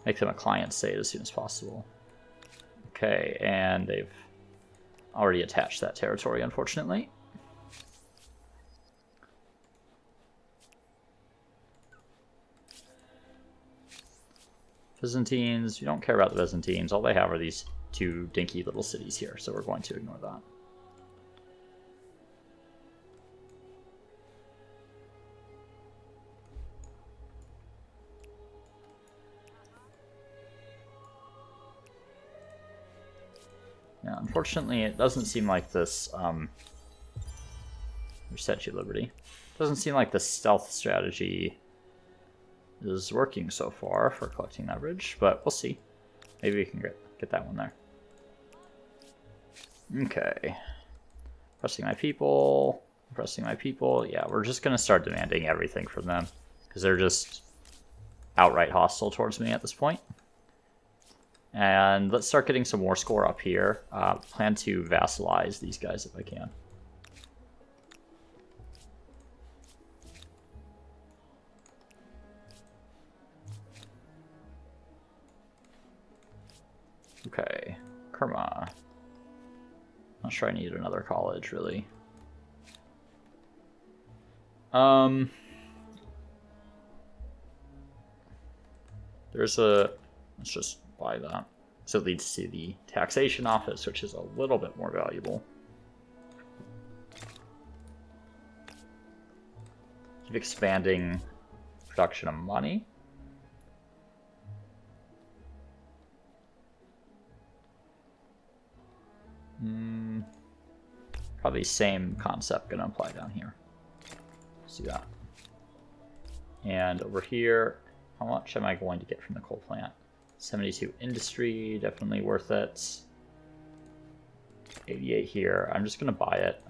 make them a client state as soon as possible. Okay, and they've already attached that territory, unfortunately. Byzantines, we don't care about the Byzantines. All they have are these two dinky little cities here, so we're going to ignore that. Yeah, unfortunately, it doesn't seem like this, reset you liberty. Doesn't seem like the stealth strategy is working so far for collecting leverage, but we'll see. Maybe we can get that one there. Okay. Pressing my people. Pressing my people. Yeah, we're just going to start demanding everything from them, because they're just outright hostile towards me at this point. And let's start getting some war score up here. Plan to vassalize these guys if I can. Okay, Kerma. Not sure I need another college, really. There's a... Let's just buy that. So it leads to the taxation office, which is a little bit more valuable. Keep expanding production of money. Probably same concept gonna apply down here. Let's do that. And over here, how much am I going to get from the coal plant? 72 industry, definitely worth it. 88 here. I'm just gonna buy it.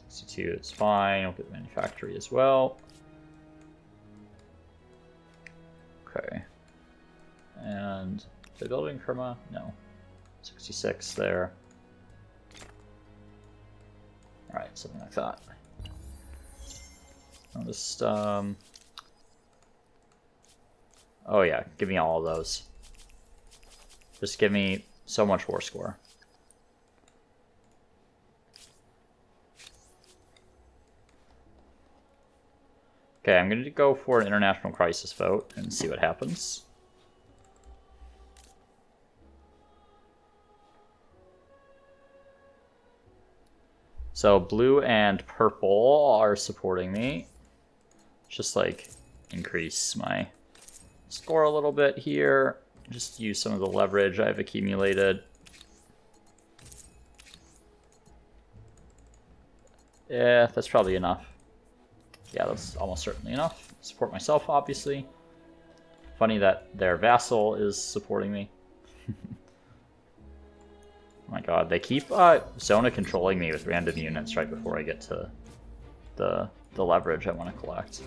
62, it's fine. I'll get manufactory as well. Okay. And the building Kerma? No. 66 there. Alright, something like that. I'll just, oh yeah, give me all of those. Just give me so much war score. Okay, I'm going to go for an international crisis vote and see what happens. So blue and purple are supporting me. Just like increase my score a little bit here. Just use some of the leverage I've accumulated. Yeah, that's probably enough. Yeah, that's almost certainly enough. Support myself, obviously. Funny that their vassal is supporting me. Oh my god, they keep zona controlling me with random units right before I get to the leverage I want to collect.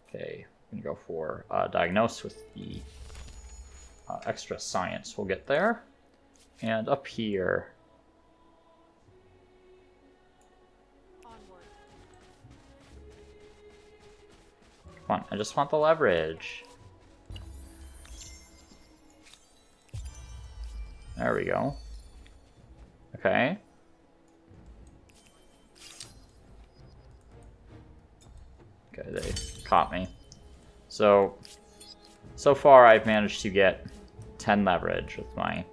Okay, I'm gonna go for diagnose with the extra science. We'll get there. And up here. Come on, I just want the leverage. There we go. Okay. Okay, they caught me. So far I've managed to get 10 leverage with my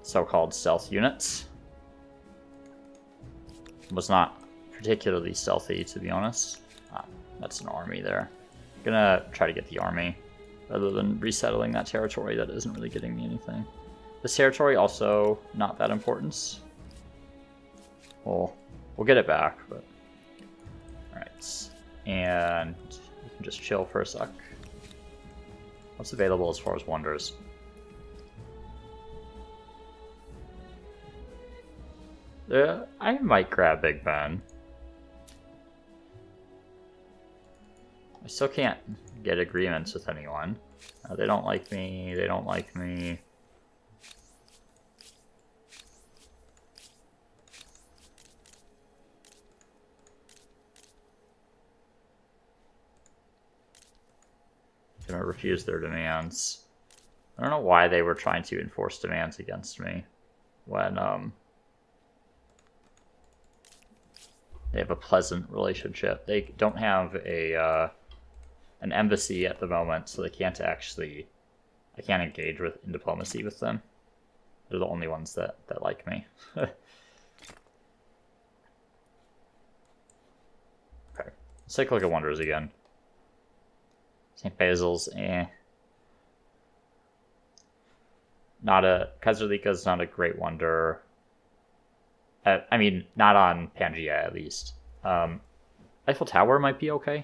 so-called stealth units. Was not particularly stealthy, to be honest. That's an army there. I'm gonna try to get the army, rather than resettling that territory that isn't really getting me anything. This territory also not that important. We'll get it back, but alright. And you can just chill for a sec. What's available as far as wonders? I might grab Big Ben. I still can't get agreements with anyone. They don't like me, they don't like me. I'm gonna refuse their demands. I don't know why they were trying to enforce demands against me when they have a pleasant relationship. They don't have a an embassy at the moment, so they can't actually. I can't engage in diplomacy with them. They're the only ones that like me. Okay, let's take a look at wonders again. St. Basil's, not a Kaiserlika's not a great wonder. I mean, not on Pangea at least. Eiffel Tower might be okay.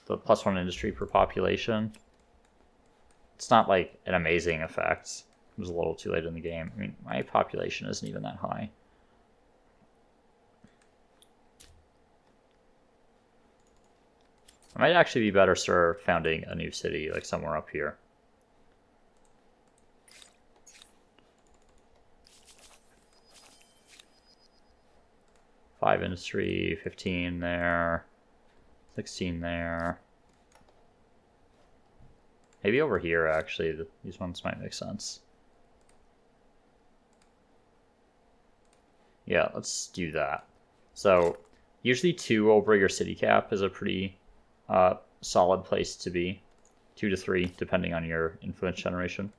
The +1 industry per population. It's not like an amazing effect. It was a little too late in the game. I mean, my population isn't even that high. I might actually be better served founding a new city, like somewhere up here. Five industry, 15 there, 16 there. Maybe over here, actually, these ones might make sense. Yeah, let's do that. So, usually 2 over your city cap is a pretty solid place to be. 2 to 3, depending on your influence generation.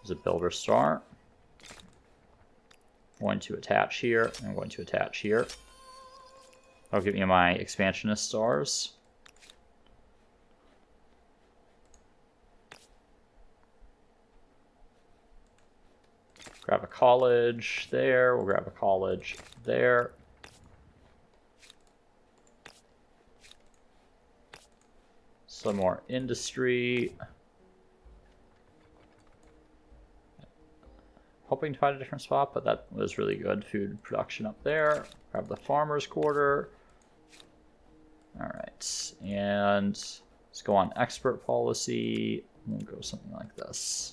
There's a builder star. I'm going to attach here. I'm going to attach here. That'll give me my expansionist stars. Grab a college there. We'll grab a college there. Some more industry. Hoping to find a different spot, but that was really good food production up there. Grab the farmer's quarter. All right, and let's go on expert policy. We'll go something like this.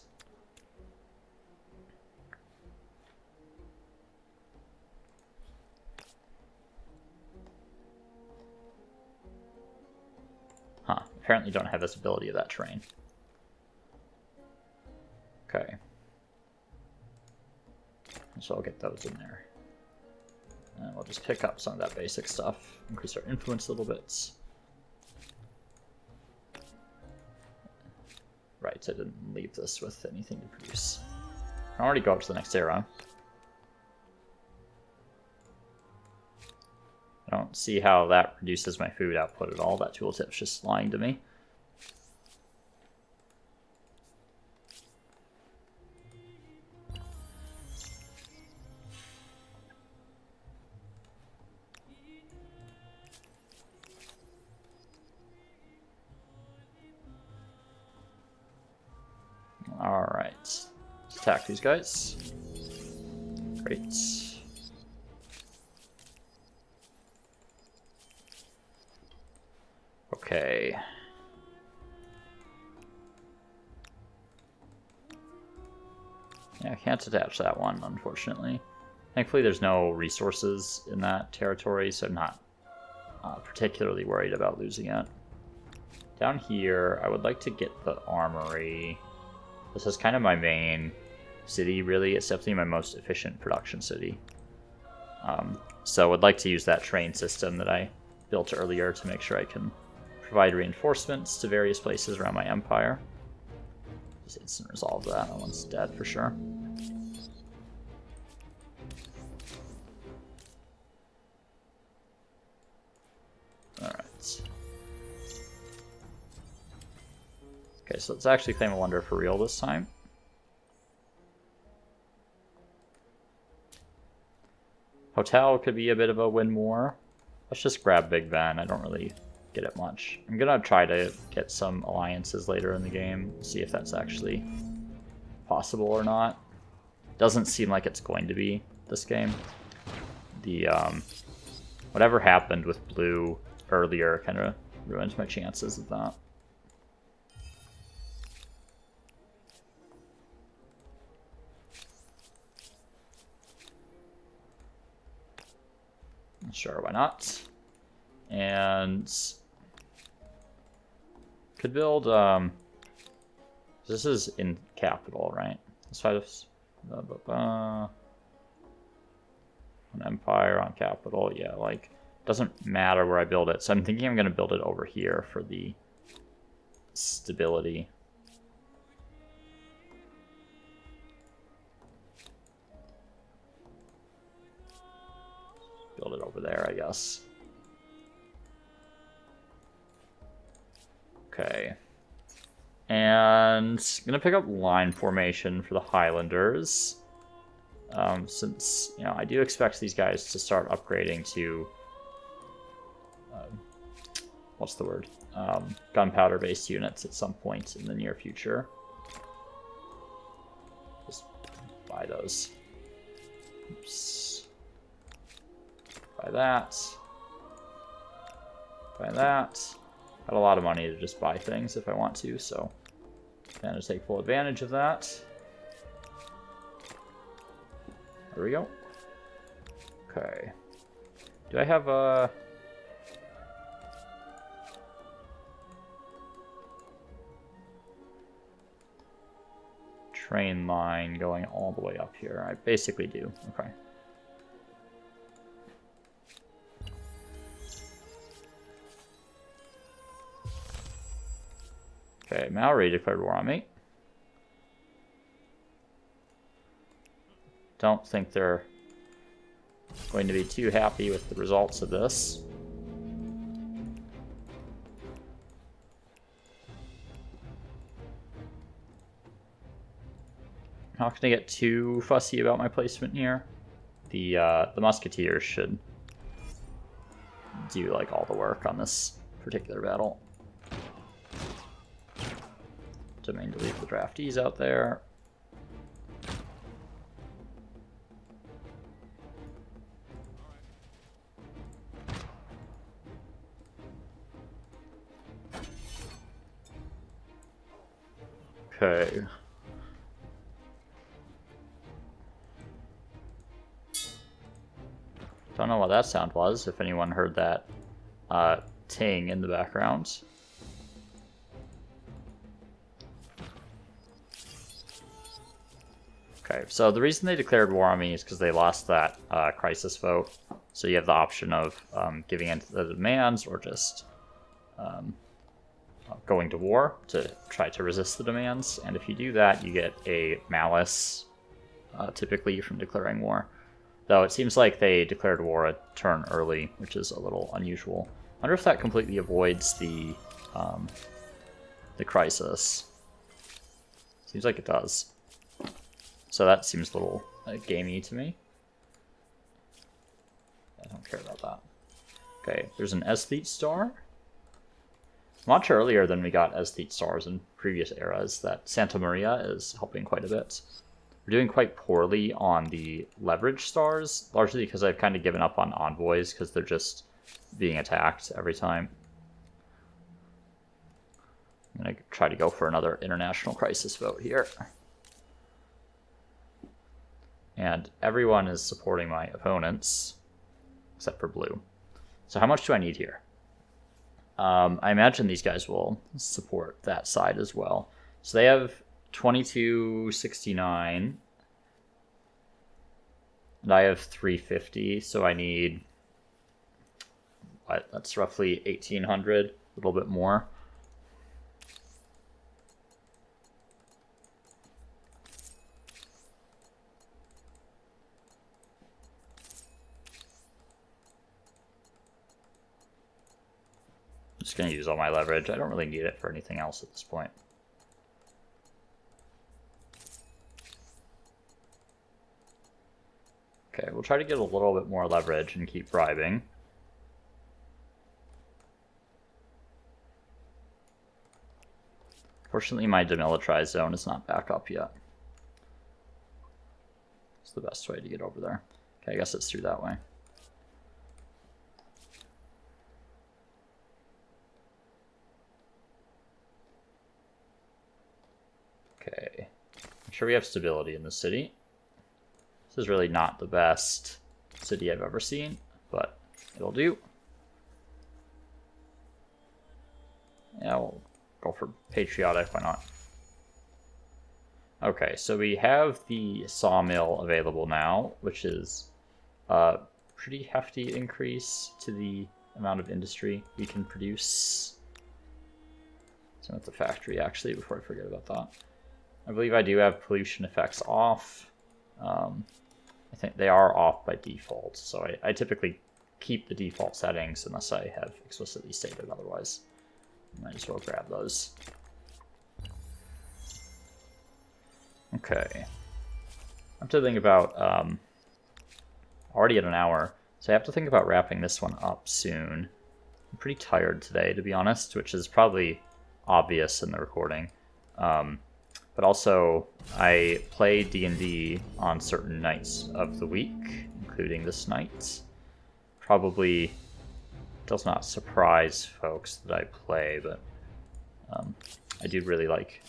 Huh, apparently don't have visibility of that terrain. Okay. So I'll get those in there. And we'll just pick up some of that basic stuff, increase our influence a little bit. Right, I didn't leave this with anything to produce. I'll already go up to the next era. I don't see how that reduces my food output at all. That tooltip's just lying to me. Alright, let's attack these guys. Great. Okay. Yeah, I can't attach that one, unfortunately. Thankfully, there's no resources in that territory, so I'm not particularly worried about losing it. Down here, I would like to get the armory. This is kind of my main city, really. It's definitely my most efficient production city. So I would like to use that train system that I built earlier to make sure I can provide reinforcements to various places around my empire. Just instant resolve that. That one's dead for sure. Alright. Okay, so let's actually claim a wonder for real this time. Hotel could be a bit of a win more. Let's just grab Big Ben. I don't really get it much. I'm gonna try to get some alliances later in the game, see if that's actually possible or not. Doesn't seem like it's going to be this game. The whatever happened with blue earlier kind of ruined my chances of that. Sure, why not? And could build this is in capital, right? Let's try this. An empire on capital, yeah, like doesn't matter where I build it. So I'm thinking I'm gonna build it over here for the stability. Build it over there, I guess. Okay. And I'm gonna pick up line formation for the Highlanders. Since, you know, I do expect these guys to start upgrading to what's the word? Gunpowder based units at some point in the near future. Just buy those. Oops. Buy that. Buy that. Got a lot of money to just buy things if I want to, so plan to take full advantage of that. There we go. Okay. Do I have a... train line going all the way up here? I basically do. Okay. Okay, Maori declared war on me. Don't think they're going to be too happy with the results of this. I'm not going to get too fussy about my placement here. The musketeers should do like all the work on this particular battle. Domain to leave the draftees out there. Okay. Don't know what that sound was, if anyone heard that ting in the background. Okay, so the reason they declared war on me is because they lost that crisis vote. So you have the option of giving in to the demands or just going to war to try to resist the demands. And if you do that, you get a malice, typically from declaring war. Though it seems like they declared war a turn early, which is a little unusual. I wonder if that completely avoids the crisis. Seems like it does. So that seems a little gamey to me. I don't care about that. Okay, there's an aesthete star. Much earlier than we got aesthete stars in previous eras, that Santa Maria is helping quite a bit. We're doing quite poorly on the leverage stars, largely because I've kind of given up on envoys because they're just being attacked every time. I'm going to try to go for another international crisis vote here. And everyone is supporting my opponents, except for blue. So how much do I need here? I imagine these guys will support that side as well. So they have 2269. And I have 350, so I need, what, that's roughly 1800, a little bit more. Just going to use all my leverage. I don't really need it for anything else at this point. Okay, we'll try to get a little bit more leverage and keep bribing. Fortunately, my demilitarized zone is not back up yet. It's the best way to get over there. Okay, I guess it's through that way. Okay, I'm sure we have stability in the city. This is really not the best city I've ever seen, but it'll do. Yeah, we'll go for patriotic, why not? Okay, so we have the sawmill available now, which is a pretty hefty increase to the amount of industry we can produce. So at the factory, actually, before I forget about that. I believe I do have pollution effects off. I think they are off by default, so I typically keep the default settings unless I have explicitly stated otherwise. Might as well grab those. Okay. I have to think about, already at an hour, so I have to think about wrapping this one up soon. I'm pretty tired today, to be honest, which is probably obvious in the recording. But also, I play D&D on certain nights of the week, including this night. Probably does not surprise folks that I play, but I do really like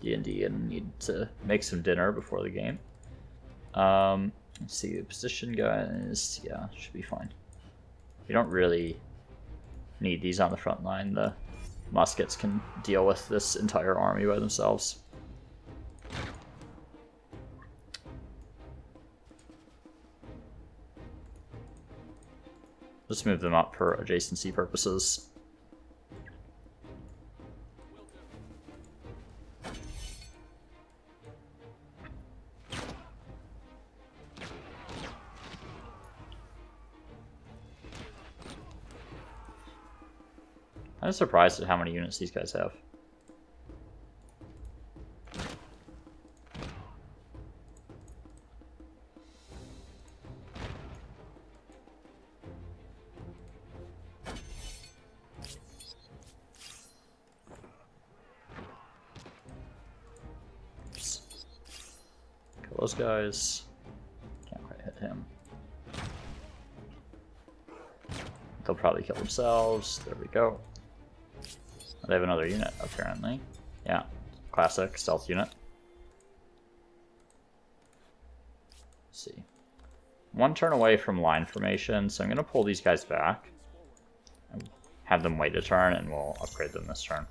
D&D and need to make some dinner before the game. Let's see, the position guys, yeah, should be fine. We don't really need these on the front line. The muskets can deal with this entire army by themselves. Just move them up for adjacency purposes. I'm surprised at how many units these guys have. Kill those guys. Can't quite hit him. They'll probably kill themselves. There we go. They have another unit, apparently. Yeah, classic stealth unit. Let's see. One turn away from line formation, so I'm going to pull these guys back. And have them wait a turn, and we'll upgrade them this turn.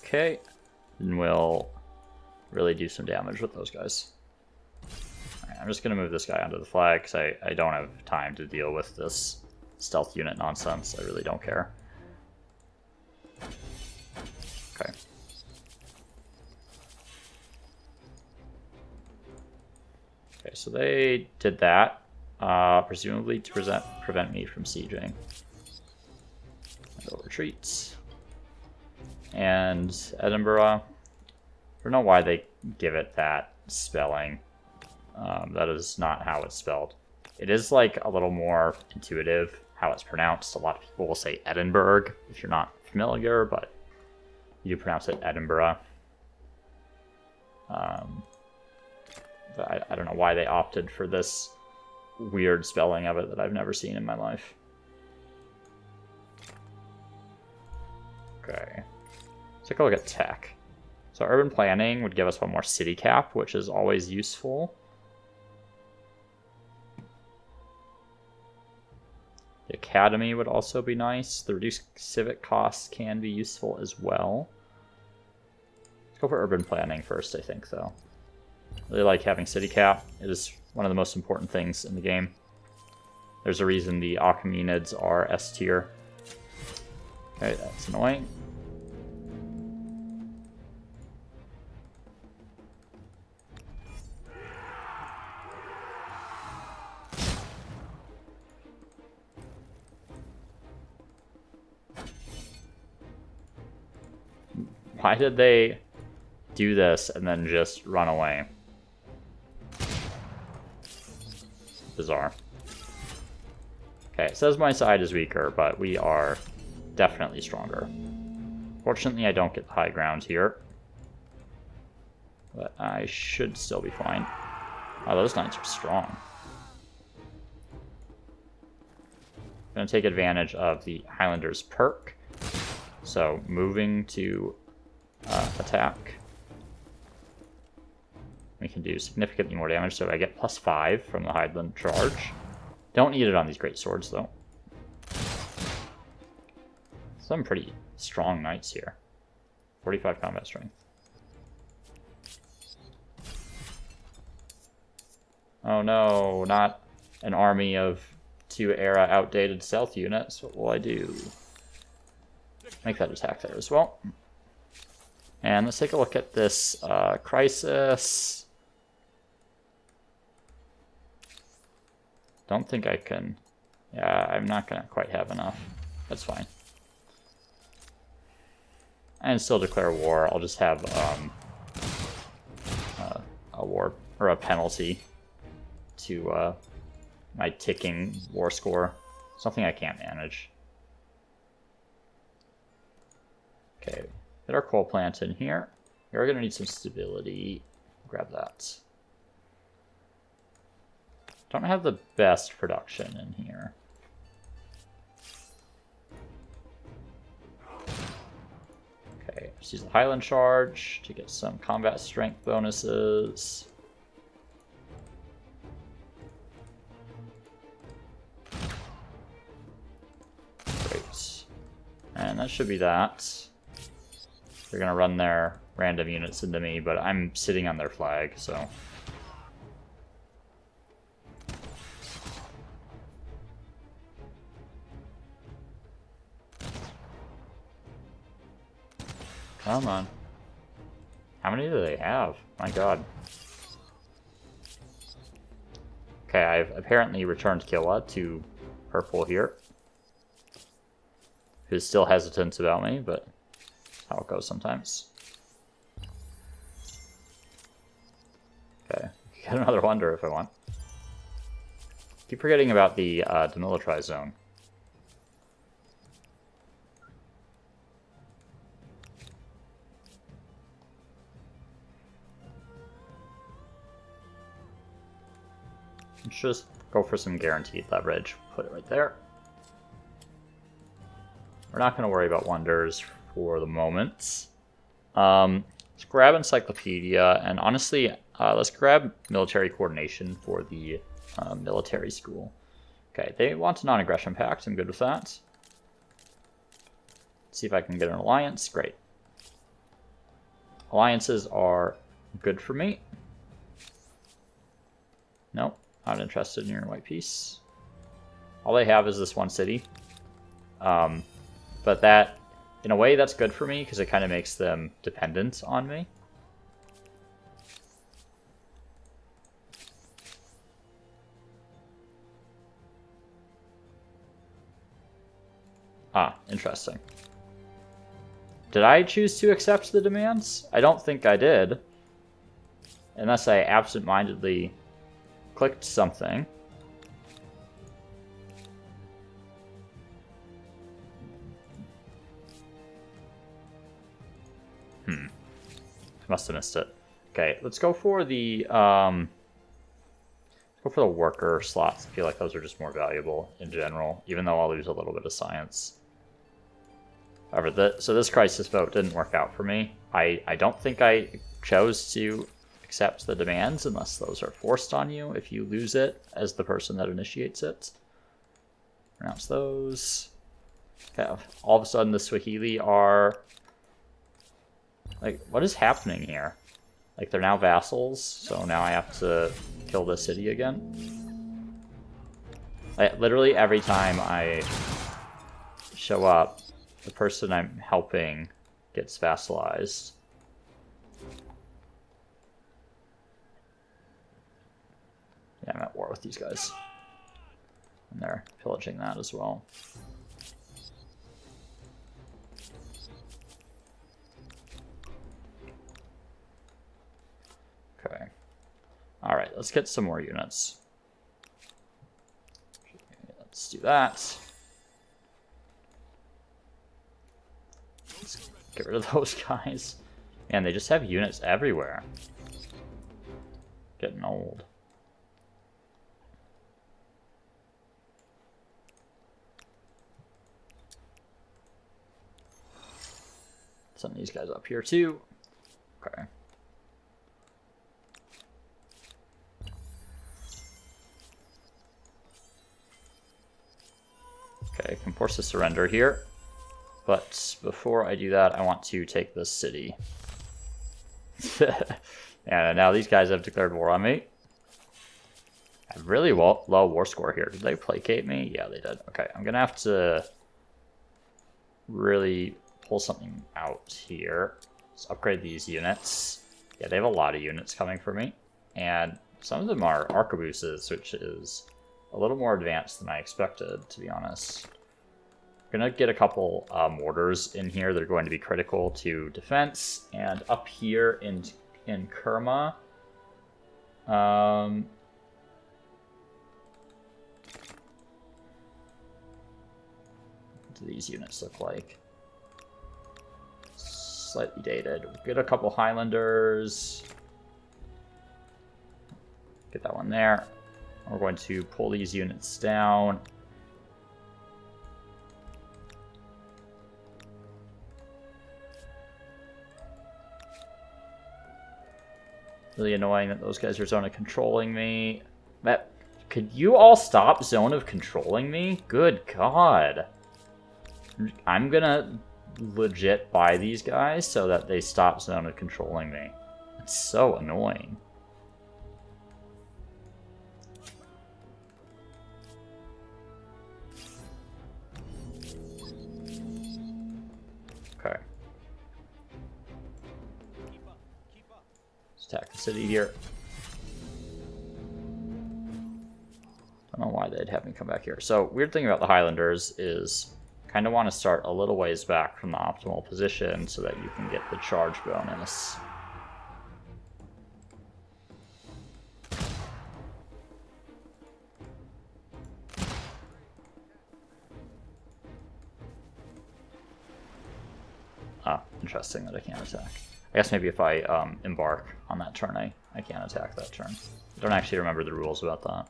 Okay. And we'll really do some damage with those guys. Alright, I'm just going to move this guy onto the flag, because I don't have time to deal with this stealth unit nonsense. I really don't care. Okay. Okay, so they did that, presumably to prevent me from sieging. Go retreats. And Edinburgh, I don't know why they give it that spelling. That is not how it's spelled. It is like a little more intuitive how it's pronounced. A lot of people will say Edinburgh if you're not familiar, but you do pronounce it Edinburgh. But I don't know why they opted for this weird spelling of it that I've never seen in my life. Okay. Let's take a look at tech. So urban planning would give us one more city cap, which is always useful. The academy would also be nice. The reduced civic costs can be useful as well. Let's go for urban planning first, I think, though. Really like having city cap. It is one of the most important things in the game. There's a reason the Achaemenids are S tier. Okay, that's annoying. Why did they do this and then just run away? Bizarre. Okay, it says my side is weaker, but we are definitely stronger. Fortunately, I don't get the high ground here. But I should still be fine. Oh, those knights are strong. I'm going to take advantage of the Highlanders perk. So, moving to attack. We can do significantly more damage, so I get +5 from the Highland charge. Don't need it on these great swords, though. Some pretty strong knights here. 45 combat strength. Oh no, not an army of 2-era outdated stealth units. What will I do? Make that attack there as well. And let's take a look at this crisis. Don't think I can. Yeah, I'm not going to quite have enough. That's fine. And still declare war. I'll just have a war or a penalty to my ticking war score. Something I can't manage. Okay, get our coal plant in here. We're going to need some stability. Grab that. Don't have the best production in here. Okay, let's use the Highland charge to get some combat strength bonuses. Great. And that should be that. They're gonna run their random units into me, but I'm sitting on their flag, so. Come on. How many do they have? My god. Okay, I've apparently returned Kilwa to purple here. Who's still hesitant about me, but how it goes sometimes. Okay, get another wonder if I want. Keep forgetting about the demilitarized zone. Let's just go for some guaranteed leverage. Put it right there. We're not going to worry about wonders for the moment. Let's grab Encyclopedia, and honestly, let's grab military coordination for the military school. Okay, they want a non-aggression pact. I'm good with that. See if I can get an alliance. Great. Alliances are good for me. Nope, not interested in your white piece. All they have is this one city. But that, in a way, that's good for me because it kind of makes them dependent on me. Ah, interesting. Did I choose to accept the demands? I don't think I did. Unless I absent-mindedly clicked something. Must have missed it. Okay, let's go for the worker slots. I feel like those are just more valuable in general, even though I'll lose a little bit of science. However, so this crisis vote didn't work out for me. I don't think I chose to accept the demands unless those are forced on you if you lose it as the person that initiates it. Pronounce those. Okay, all of a sudden the Swahili are... Like, what is happening here? Like, they're now vassals, so now I have to kill the city again? Like, literally every time I show up, the person I'm helping gets vassalized. Yeah, I'm at war with these guys. And they're pillaging that as well. Okay. Alright, let's get some more units. Let's do that. Let's get rid of those guys. Man, they just have units everywhere. Getting old. Send these guys up here too. Okay. Okay, I can force a surrender here. But before I do that, I want to take this city. And now these guys have declared war on me. I have really low war score here. Did they placate me? Yeah, they did. Okay, I'm going to have to really pull something out here. Let's upgrade these units. Yeah, they have a lot of units coming for me. And some of them are arquebuses, which is a little more advanced than I expected, to be honest. I'm going to get a couple mortars in here that are going to be critical to defense. And up here in Kerma, what do these units look like? Slightly dated. We'll get a couple Highlanders. Get that one there. We're going to pull these units down. Really annoying that those guys are zone of controlling me. Could you all stop zone of controlling me? Good God. I'm gonna legit buy these guys so that they stop zone of controlling me. It's so annoying. Okay. Let's attack the city here. Don't know why they'd have me come back here. So, weird thing about the Highlanders is kind of want to start a little ways back from the optimal position so that you can get the charge bonus. Ah, interesting that I can't attack. I guess maybe if I embark on that turn, I can't attack that turn. I don't actually remember the rules about that.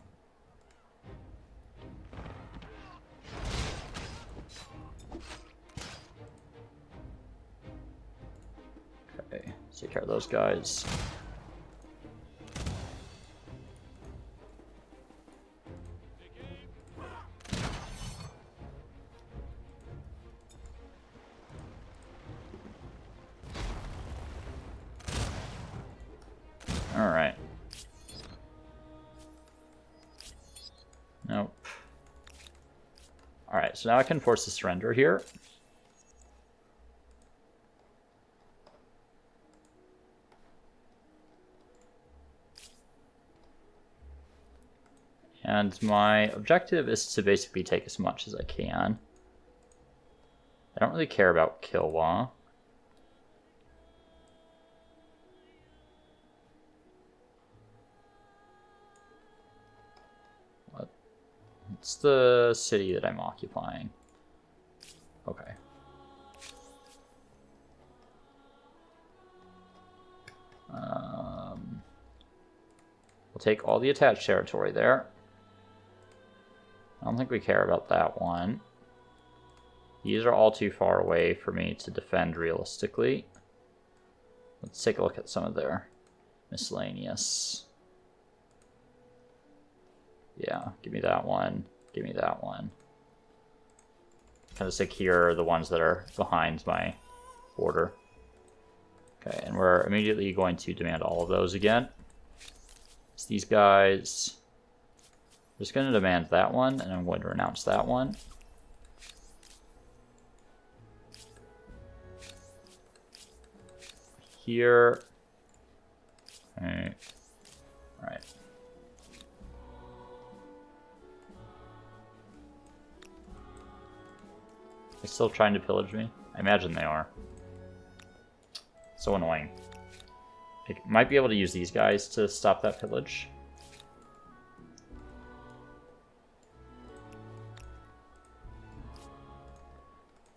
take care of those guys. Alright. Nope. Alright, so now I can force a surrender here. And my objective is to basically take as much as I can. I don't really care about Kilwa. What's the city that I'm occupying? Okay. We'll take all the attached territory there. I don't think we care about that one. These are all too far away for me to defend realistically. Let's take a look at some of their miscellaneous. Yeah, give me that one. Give me that one. Kind of secure the ones that are behind my border. Okay, and we're immediately going to demand all of those again. It's these guys. I'm just going to demand that one, and I'm going to renounce that one. Here. Alright. Alright. They're still trying to pillage me? I imagine they are. So annoying. I might be able to use these guys to stop that pillage.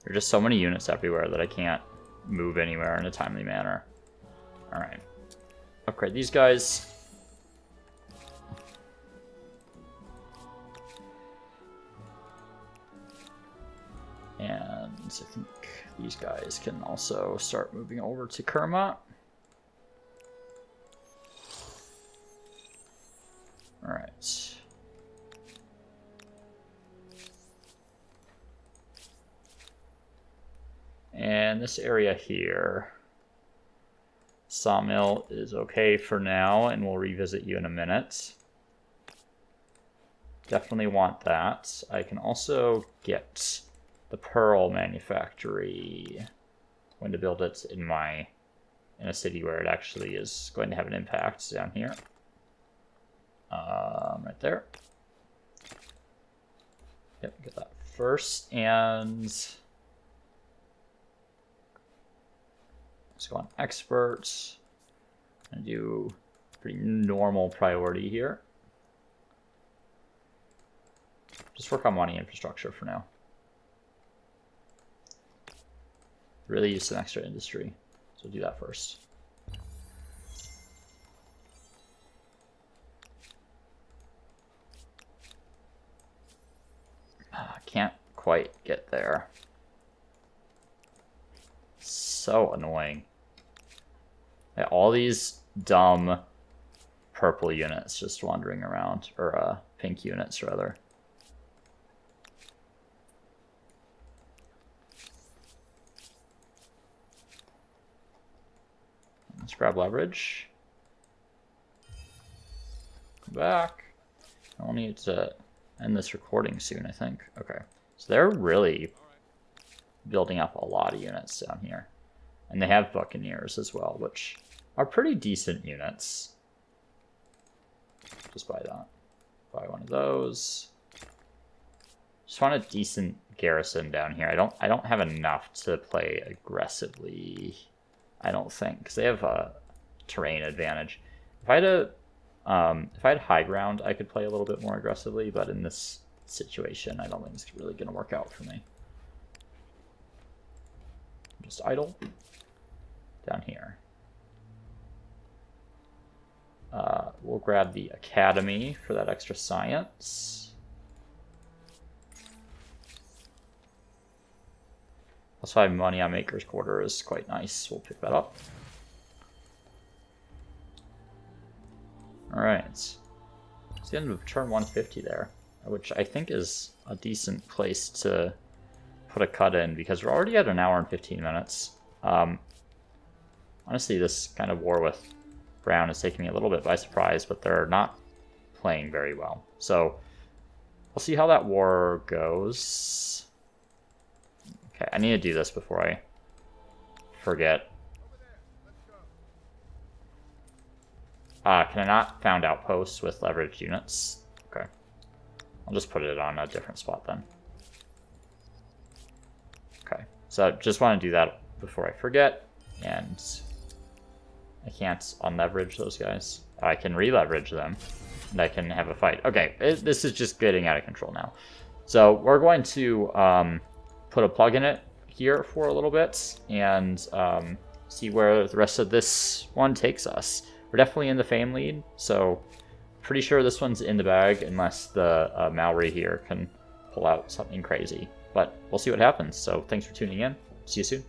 There are just so many units everywhere that I can't move anywhere in a timely manner. Alright. Upgrade these guys. And I think these guys can also start moving over to Kerma. Alright. And this area here, Sawmill is okay for now, and we'll revisit you in a minute. Definitely want that. I can also get the pearl manufactory. I'm going to build it in a city where it actually is going to have an impact down here. Right there. Yep, get that first, and let's go on experts and do pretty normal priority here. Just work on money infrastructure for now. Really use some extra industry, so do that first. Can't quite get there. So annoying. Yeah, all these dumb purple units just wandering around, or pink units rather. Let's grab leverage. Come back. I'll need to end this recording soon, I think. Okay. So they're really building up a lot of units down here. And they have Buccaneers as well, which are pretty decent units. Just buy that. Buy one of those. Just want a decent garrison down here. I don't have enough to play aggressively, I don't think, because they have a terrain advantage. If I had high ground, I could play a little bit more aggressively, but in this situation, I don't think it's really going to work out for me. Just idle down here. We'll grab the academy for that extra science. +5 money on Maker's Quarter is quite nice. We'll pick that up. Alright. It's the end of turn 150 there, which I think is a decent place to put a cut in, because we're already at an hour and 15 minutes. Honestly, this kind of war with Brown is taking me a little bit by surprise, but they're not playing very well. So we'll see how that war goes. Okay, I need to do this before I forget. Can I not found outposts with leveraged units? Okay. I'll just put it on a different spot then. Okay, so just want to do that before I forget, and I can't unleverage those guys. I can re-leverage them, and I can have a fight. Okay, this is just getting out of control now. So we're going to put a plug in it here for a little bit, and see where the rest of this one takes us. We're definitely in the fame lead, so pretty sure this one's in the bag unless the Maori here can pull out something crazy. But we'll see what happens. So thanks for tuning in. See you soon.